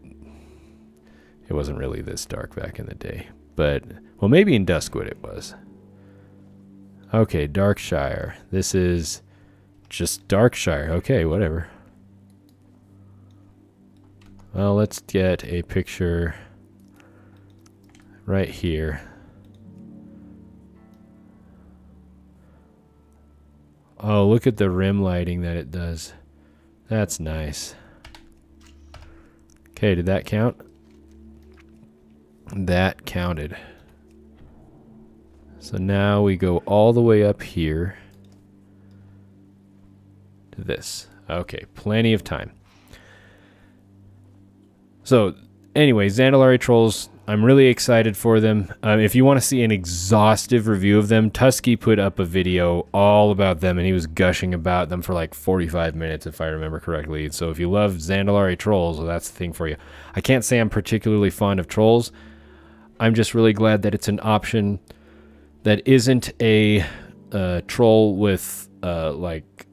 wasn't really this dark back in the day. But, well, maybe in Duskwood it was. Okay, Darkshire. This is just Darkshire. Okay, whatever. Well, let's get a picture right here. Oh, look at the rim lighting that it does. That's nice. Okay, did that count? That counted. So now we go all the way up here to this. Okay, plenty of time. So, anyway, Zandalari trolls, I'm really excited for them. If you want to see an exhaustive review of them, Tusky put up a video all about them, and he was gushing about them for like 45 minutes, if I remember correctly. So if you love Zandalari trolls, well, that's the thing for you. I can't say I'm particularly fond of trolls. I'm just really glad that it's an option that isn't a troll with like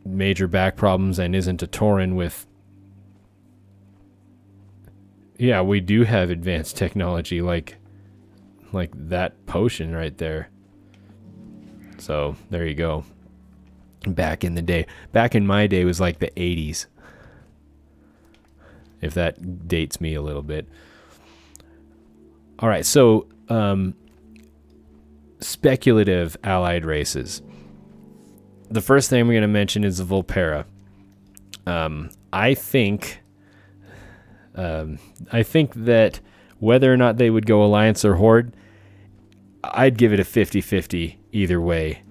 major back problems, and isn't a Tauren with... Yeah, we do have advanced technology like that potion right there. So, there you go. Back in the day. Back in my day was like the 80s. If that dates me a little bit. Alright, so speculative allied races. The first thing I'm going to mention is the Volpera. I think that whether or not they would go Alliance or Horde, I'd give it a 50-50 either way.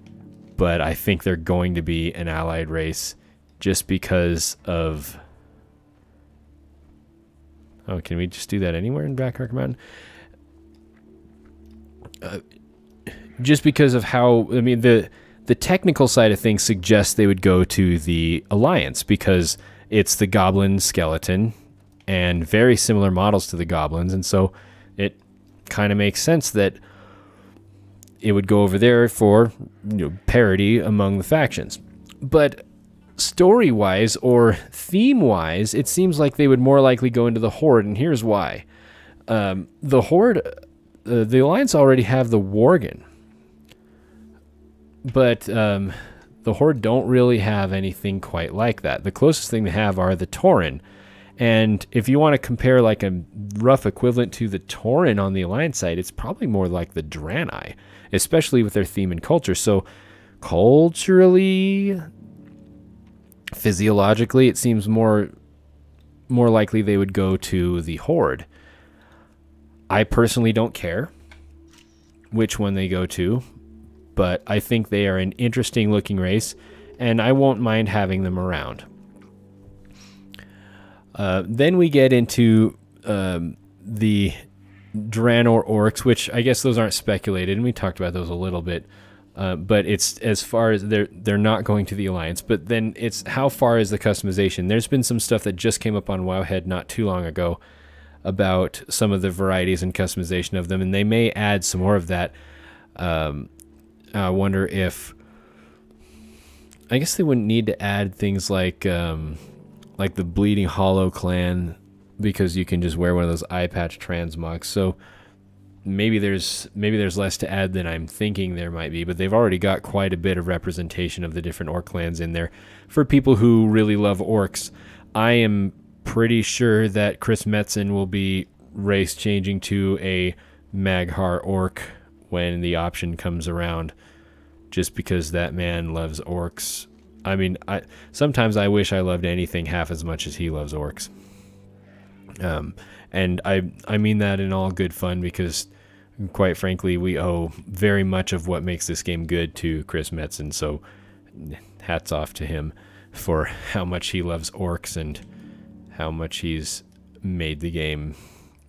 But I think they're going to be an allied race just because of... Oh, can we just do that anywhere in Black Rock Mountain? Just because of how... I mean, the technical side of things suggests they would go to the Alliance, because it's the Goblin skeleton and very similar models to the Goblins, and so it kind of makes sense that it would go over there for parity among the factions. But story-wise or theme-wise, it seems like they would more likely go into the Horde, and here's why. The Horde, the Alliance already have the Worgen, but the Horde don't really have anything quite like that. The closest thing they have are the Tauren, and if you want to compare like a rough equivalent to the Tauren on the Alliance side, it's probably more like the Draenei, especially with their theme and culture. So culturally, physiologically, it seems more likely they would go to the Horde. I personally don't care which one they go to, but I think they are an interesting looking race, and I won't mind having them around. Then we get into the Draenor orcs, which I guess those aren't speculated, and we talked about those a little bit. But it's as far as they're not going to the Alliance. But then it's how far is the customization? There's been some stuff that just came up on Wowhead not too long ago about some of the varieties and customization of them, and they may add some more of that. I wonder if, I guess they wouldn't need to add things like the Bleeding Hollow clan, because you can just wear one of those eye patch transmogs. So maybe there's less to add than I'm thinking there might be, but they've already got quite a bit of representation of the different orc clans in there for people who really love orcs. I am pretty sure that Chris Metzen will be race changing to a Maghar orc when the option comes around, just because that man loves orcs. I mean, sometimes I wish I loved anything half as much as he loves orcs. And I mean that in all good fun, because quite frankly, we owe very much of what makes this game good to Chris Metzen. So hats off to him for how much he loves orcs and how much he's made the game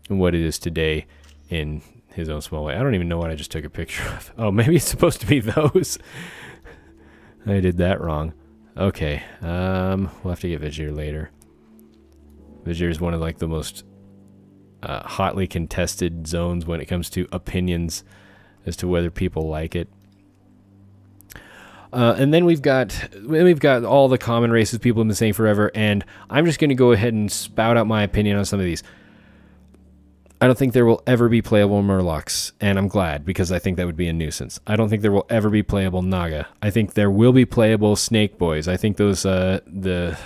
what it is today in his own small way. I don't even know what I just took a picture of. Oh, maybe it's supposed to be those. I did that wrong. Okay, we'll have to get Vizir later. Vizir is one of like the most hotly contested zones when it comes to opinions as to whether people like it. And then we've got all the common races people have been saying forever, and I'm just going to go ahead and spout out my opinion on some of these. I don't think there will ever be playable Murlocs, and I'm glad, because I think that would be a nuisance. I don't think there will ever be playable Naga. I think there will be playable Snake Boys. I think those, the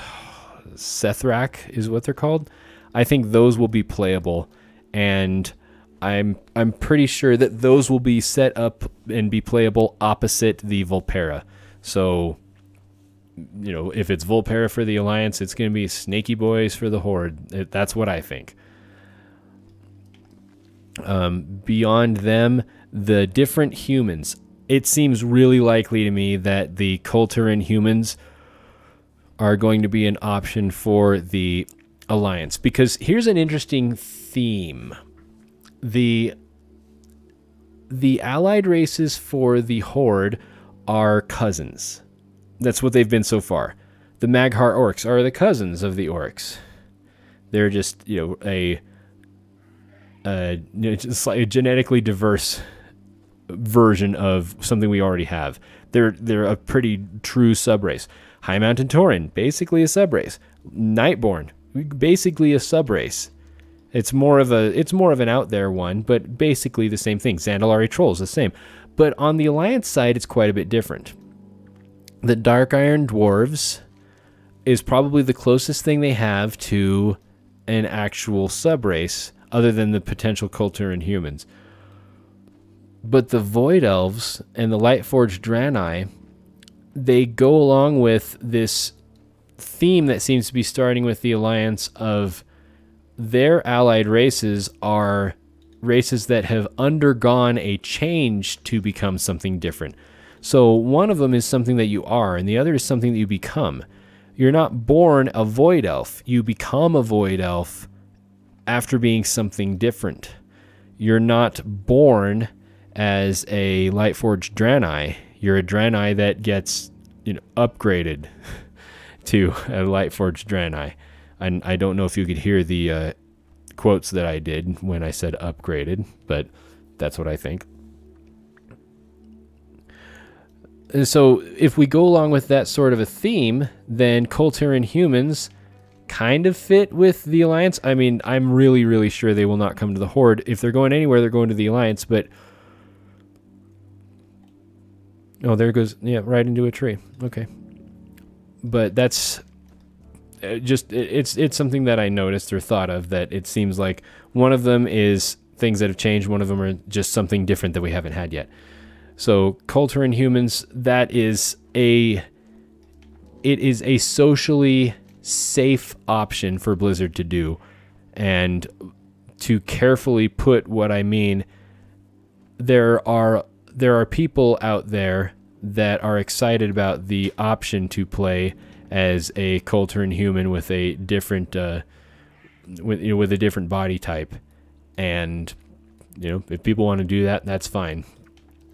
Sethrak is what they're called. I think those will be playable, and I'm pretty sure that those will be set up and be playable opposite the Vulpera. So, you know, if it's Vulpera for the Alliance, it's going to be Snaky Boys for the Horde. That's what I think. Beyond them, the different humans. It seems really likely to me that the Kulturan humans are going to be an option for the Alliance, because here's an interesting theme. The allied races for the Horde are cousins. That's what they've been so far. The Maghar orcs are the cousins of the orcs. They're just, you know, just like a genetically diverse version of something we already have. They're a pretty true subrace. High Mountain Tauren, basically a subrace. Nightborn, basically a subrace. It's more of an out there one, but basically the same thing. Zandalari Trolls, the same. But on the Alliance side, it's quite a bit different. The Dark Iron Dwarves is probably the closest thing they have to an actual subrace, other than the potential Kulturan humans. But the Void Elves and the Lightforged Draenei, they go along with this theme that seems to be starting with the Alliance of their allied races are races that have undergone a change to become something different. So one of them is something that you are, and the other is something that you become. You're not born a Void Elf. You become a Void Elf after being something different. You're not born as a Lightforged Draenei. You're a Draenei that gets, you know, upgraded to a Lightforged Draenei. And I don't know if you could hear the quotes that I did when I said upgraded, but that's what I think. So if we go along with that sort of a theme, then Kulturan humans kind of fit with the Alliance. I mean, I'm really, really sure they will not come to the Horde. If they're going anywhere, they're going to the Alliance, but... Oh, there it goes. Yeah, right into a tree. Okay. But that's just... It's something that I noticed or thought of, that it seems like one of them is things that have changed, one of them are just something different that we haven't had yet. So, Kulturan humans, it is a socially safe option for Blizzard to do. And to carefully put what I mean, there are people out there that are excited about the option to play as a Kulturan human with a different with a different body type. And if people want to do that, that's fine.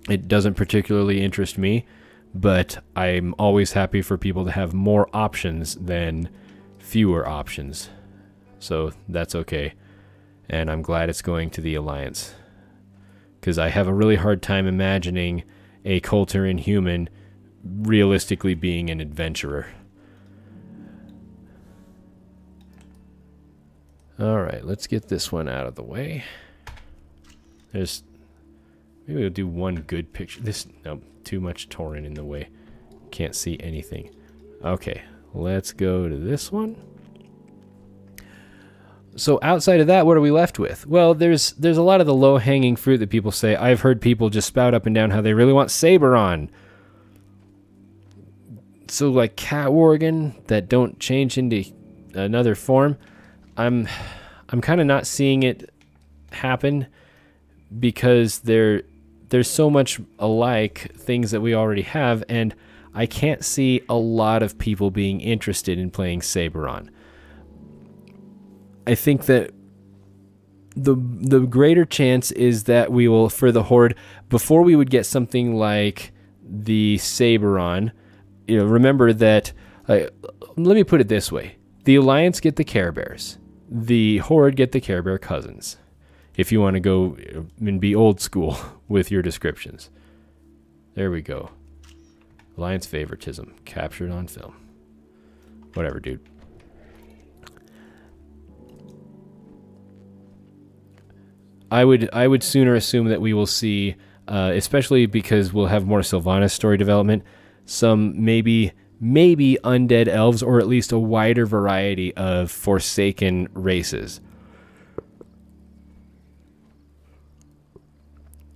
It doesn't particularly interest me, but I'm always happy for people to have more options than fewer options. So that's okay. And I'm glad it's going to the Alliance, because I have a really hard time imagining a Kulturan human realistically being an adventurer. Alright, let's get this one out of the way. Maybe we'll do one good picture. No, too much Tauren in the way. Can't see anything. Okay, let's go to this one. So outside of that, what are we left with? Well, there's a lot of the low-hanging fruit that people say. I've heard people just spout up and down how they really want Saberon. So like Cat Worgen that don't change into another form, I'm kind of not seeing it happen, because there's so much alike things that we already have, and I can't see a lot of people being interested in playing Saberon. I think that the greater chance is that we will, for the Horde, before we would get something like the Saberon, remember that, let me put it this way. The Alliance get the Care Bears. The Horde get the Care Bear cousins. If you want to go and be old school with your descriptions. There we go. Alliance favoritism captured on film. Whatever, dude. I would sooner assume that we will see, especially because we'll have more Sylvanas story development, some maybe undead elves, or at least a wider variety of Forsaken races.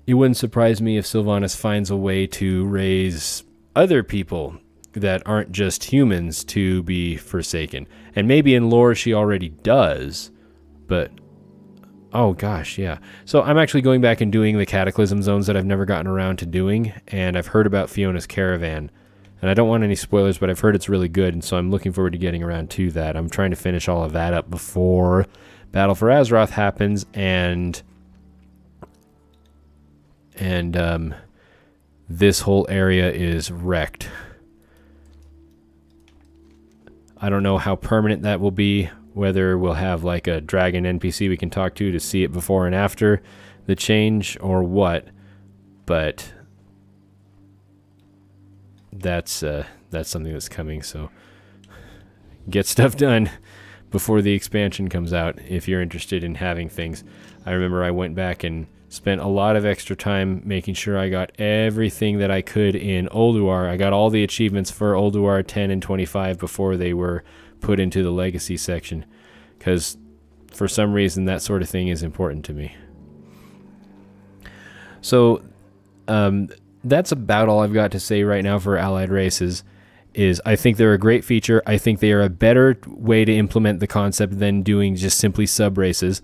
It wouldn't surprise me if Sylvanas finds a way to raise other people that aren't just humans to be Forsaken. And maybe in lore she already does, but... Oh gosh, yeah. So I'm actually going back and doing the Cataclysm zones that I've never gotten around to doing, and I've heard about Fiona's Caravan. And I don't want any spoilers, but I've heard it's really good, and so I'm looking forward to getting around to that. I'm trying to finish all of that up before Battle for Azeroth happens, and this whole area is wrecked. I don't know how permanent that will be, whether we'll have like a dragon NPC we can talk to see it before and after the change or what, but that's something that's coming, so get stuff done before the expansion comes out if you're interested in having things. I remember I went back and spent a lot of extra time making sure I got everything that I could in Ulduar. I got all the achievements for Ulduar 10 and 25 before they were put into the Legacy section, because for some reason that sort of thing is important to me. So that's about all I've got to say right now for allied races. I think they're a great feature. I think they are a better way to implement the concept than doing just simply sub-races.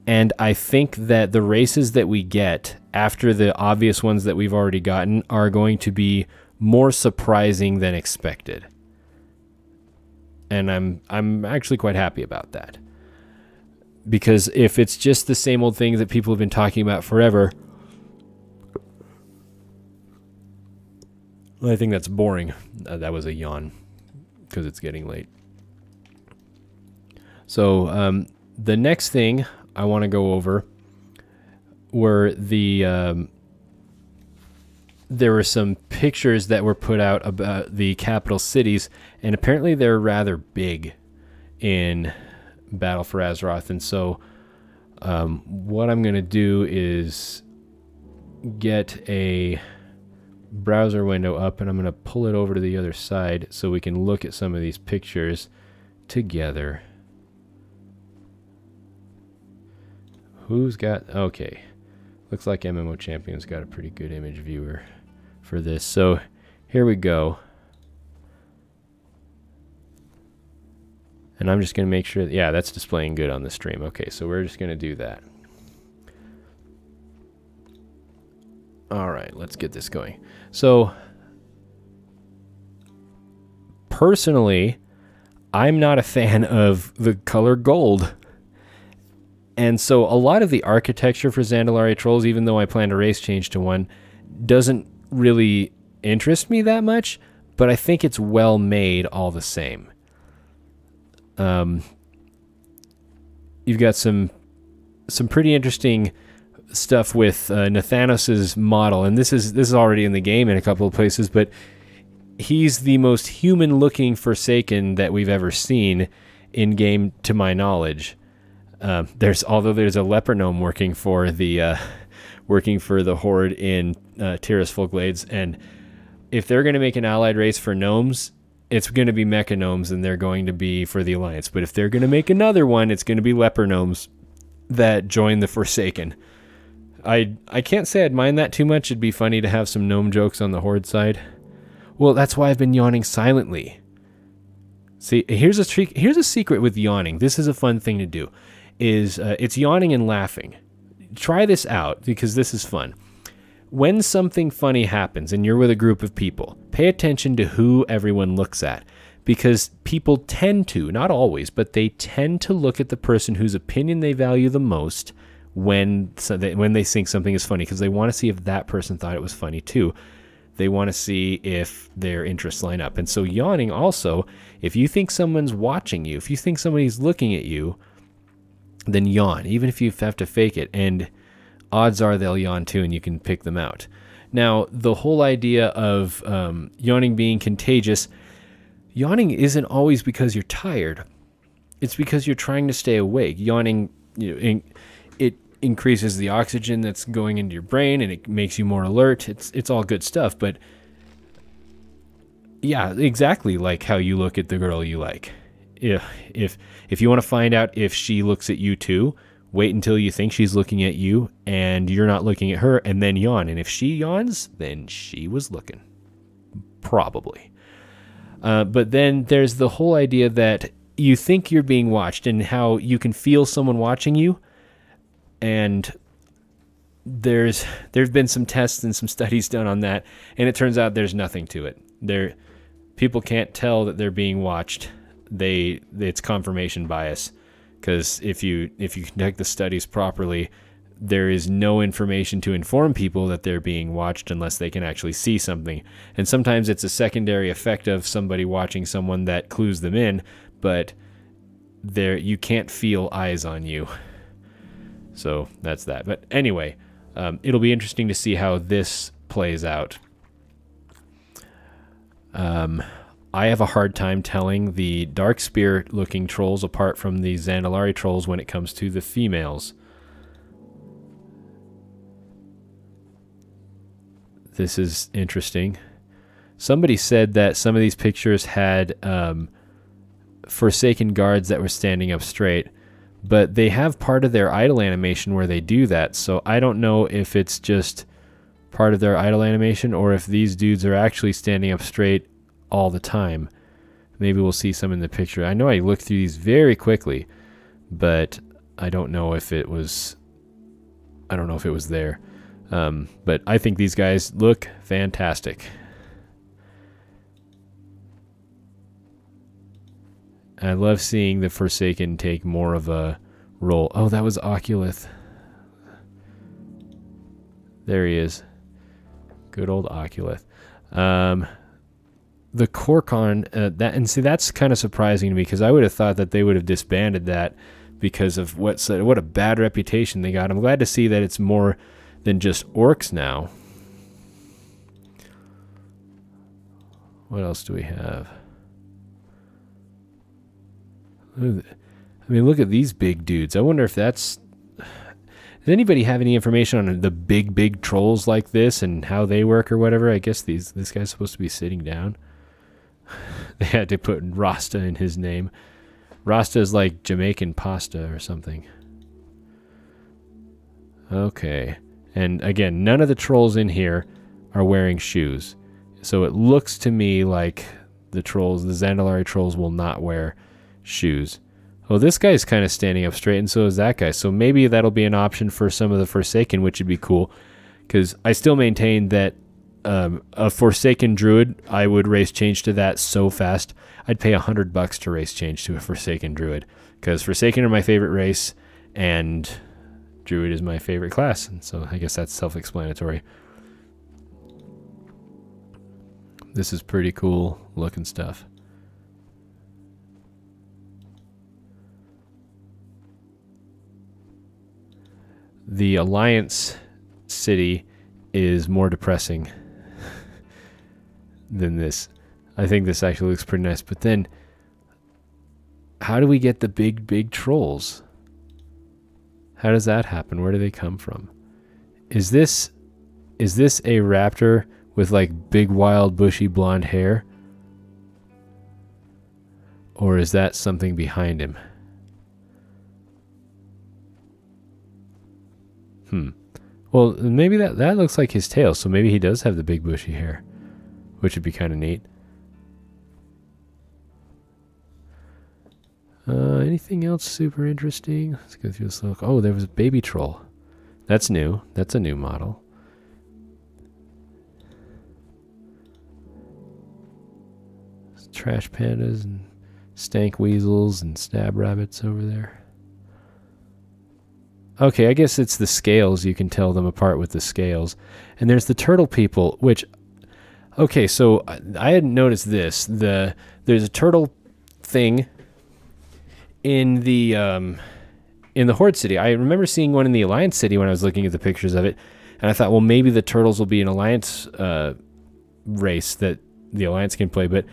And I think that the races that we get after the obvious ones that we've already gotten are going to be more surprising than expected. And I'm actually quite happy about that. Because if it's just the same old things that people have been talking about forever, well, I think that's boring. That was a yawn, because it's getting late. So the next thing I want to go over were the there were some pictures that were put out about the capital cities, and apparently they're rather big in Battle for Azeroth. And so what I'm going to do is get a browser window up, and I'm going to pull it over to the other side so we can look at some of these pictures together. Who's got... Okay. Looks like MMO Champion's got a pretty good image viewer for this. So here we go. And I'm just going to make sure... Yeah, that's displaying good on the stream. Okay, so we're just going to do that. All right, let's get this going. So, personally, I'm not a fan of the color gold. And so a lot of the architecture for Zandalari Trolls, even though I plan to race change to one, doesn't really interest me that much, but I think it's well made all the same. You've got some pretty interesting stuff with Nathanos' model, and this is already in the game in a couple of places, but he's the most human-looking Forsaken that we've ever seen in game, to my knowledge. Although there's a leper gnome working for the horde in Tirisful Glades, and if they're going to make an allied race for gnomes, it's going to be mecha gnomes, and they're going to be for the Alliance. But if they're going to make another one, it's going to be leper gnomes that join the Forsaken. I can't say I'd mind that too much. It'd be funny to have some gnome jokes on the horde side. Well, that's why I've been yawning silently. See, here's a secret with yawning. This is a fun thing to do. It's yawning and laughing. Try this out because this is fun. When something funny happens and you're with a group of people, pay attention to who everyone looks at, because people tend to, not always, but they tend to look at the person whose opinion they value the most when they think something is funny, because they want to see if that person thought it was funny too. They want to see if their interests line up. And so yawning also, if you think someone's watching you, if you think somebody's looking at you, then yawn, even if you have to fake it. And odds are they'll yawn too, and you can pick them out. Now, the whole idea of yawning being contagious, yawning isn't always because you're tired. It's because you're trying to stay awake. Yawning, it increases the oxygen that's going into your brain, and it makes you more alert. It's all good stuff, but yeah, exactly like how you look at the girl you like. If you want to find out if she looks at you too, wait until you think she's looking at you and you're not looking at her, and then yawn. And if she yawns, then she was looking. Probably. But then there's the whole idea that you think you're being watched, and how you can feel someone watching you. And there's been some tests and some studies done on that, and it turns out there's nothing to it. People can't tell that they're being watched. It's confirmation bias, because if you conduct the studies properly, there is no information to inform people that they're being watched unless they can actually see something. And sometimes it's a secondary effect of somebody watching someone that clues them in, but you can't feel eyes on you. So that's that. But anyway, it'll be interesting to see how this plays out. I have a hard time telling the Dark Spirit looking trolls apart from the Zandalari trolls when it comes to the females. This is interesting. Somebody said that some of these pictures had Forsaken guards that were standing up straight, but they have part of their idle animation where they do that, so I don't know if it's just part of their idle animation or if these dudes are actually standing up straight all the time. Maybe we'll see some in the picture. I know I looked through these very quickly, but I don't know if it was there. But I think these guys look fantastic. I love seeing the Forsaken take more of a role. Oh, that was Oculith. There he is. Good old Oculith. The Korkon, that's kind of surprising to me, because I would have thought that they would have disbanded that because of what a bad reputation they got. I'm glad to see that it's more than just orcs now. What else do we have? I mean, look at these big dudes. I wonder if that's... Does anybody have any information on the big trolls like this and how they work or whatever? I guess this guy's supposed to be sitting down. They had to put Rasta in his name. Rasta is like Jamaican pasta or something. Okay. And again, none of the trolls in here are wearing shoes. So it looks to me like the Zandalari trolls will not wear shoes. Oh, this guy's kind of standing up straight, and so is that guy. So maybe that'll be an option for some of the Forsaken, which would be cool. Because I still maintain that a Forsaken Druid, I would race change to that so fast. I'd pay $100 to race change to a Forsaken Druid. Because Forsaken are my favorite race, and Druid is my favorite class. And so I guess that's self-explanatory. This is pretty cool looking stuff. The Alliance city is more depressing than this. I think this actually looks pretty nice. But then, how do we get the big trolls? How does that happen? Where do they come from? Is this a raptor with like big wild bushy blonde hair? Or is that something behind him? Well, maybe that looks like his tail, so maybe he does have the big bushy hair, which would be kind of neat. Anything else super interesting? Let's go through this look. Oh, there was a baby troll. That's new. That's a new model. Trash pandas and stank weasels and stab rabbits over there. Okay, I guess it's the scales. You can tell them apart with the scales. And there's the turtle people, which... Okay, so I hadn't noticed this. There's a turtle thing in the Horde City. I remember seeing one in the Alliance City when I was looking at the pictures of it. And I thought, well, maybe the turtles will be an Alliance race that the Alliance can play. But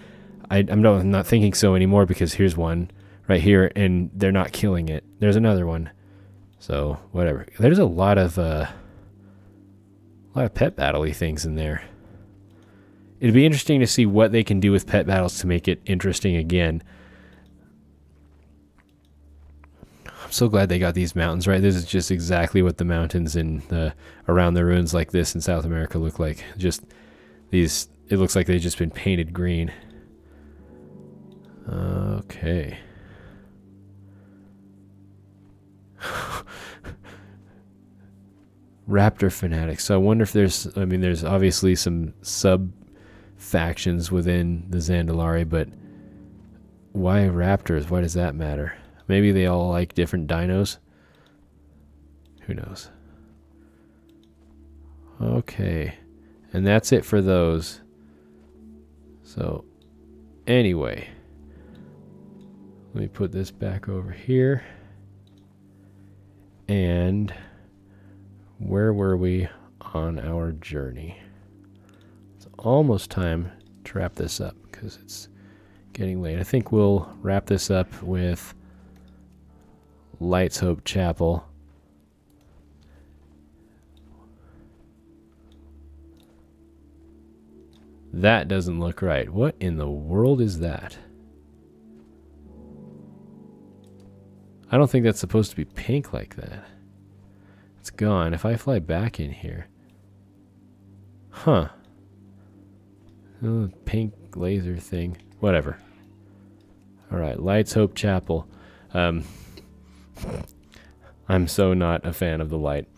I'm not thinking so anymore, because here's one right here, and they're not killing it. There's another one. So, whatever. There's a lot of pet battle-y things in there. It'd be interesting to see what they can do with pet battles to make it interesting again. I'm so glad they got these mountains, right? This is just exactly what the mountains in around the ruins like this in South America look like. Just these, it looks like they've just been painted green. Okay. Raptor fanatics. So I wonder if there's obviously some sub-factions within the Zandalari, but why raptors? Why does that matter? Maybe they all like different dinos? Who knows? Okay. And that's it for those. So, anyway. Let me put this back over here. And where were we on our journey? It's almost time to wrap this up because it's getting late. I think we'll wrap this up with Lights Hope Chapel. That doesn't look right. What in the world is that? I don't think that's supposed to be pink like that. It's gone. If I fly back in here. Huh. Oh, pink laser thing. Whatever. Alright, Lights Hope Chapel. I'm so not a fan of the light.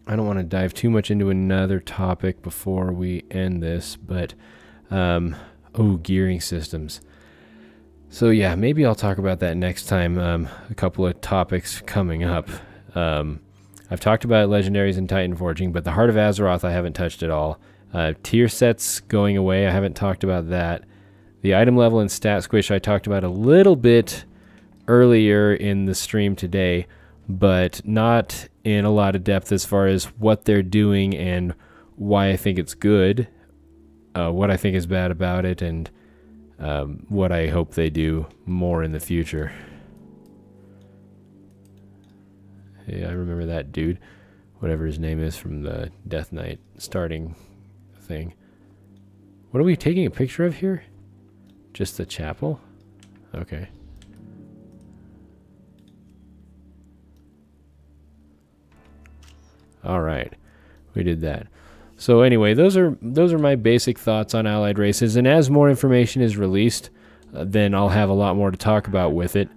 I don't want to dive too much into another topic before we end this, but oh, gearing systems. So yeah, maybe I'll talk about that next time. A couple of topics coming up. I've talked about legendaries and Titan Forging, but the Heart of Azeroth I haven't touched at all. Tier sets going away, I haven't talked about that. The item level and stat squish I talked about a little bit earlier in the stream today, but not in a lot of depth as far as what they're doing and why I think it's good. what I think is bad about it, and what I hope they do more in the future. Hey, I remember that dude, whatever his name is from the Death Knight starting thing. What are we taking a picture of here? Just the chapel? Okay. All right, we did that. So anyway, those are my basic thoughts on allied races, and as more information is released, then I'll have a lot more to talk about with it.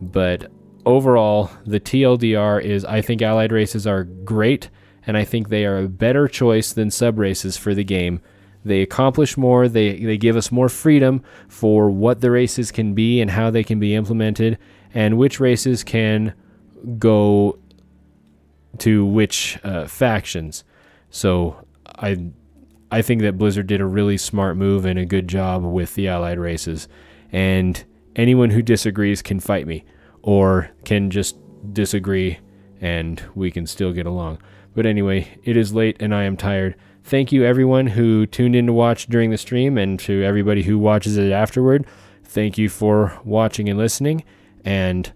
But overall, the TLDR is I think allied races are great, and I think they are a better choice than sub races for the game. They accomplish more, they give us more freedom for what the races can be and how they can be implemented, and which races can go to which factions. So I think that Blizzard did a really smart move and a good job with the allied races, and anyone who disagrees can fight me or can just disagree and we can still get along. But anyway, it is late and I am tired. Thank you everyone who tuned in to watch during the stream, and to everybody who watches it afterward. Thank you for watching and listening, and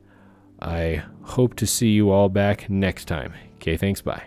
I hope to see you all back next time. Okay, thanks, bye.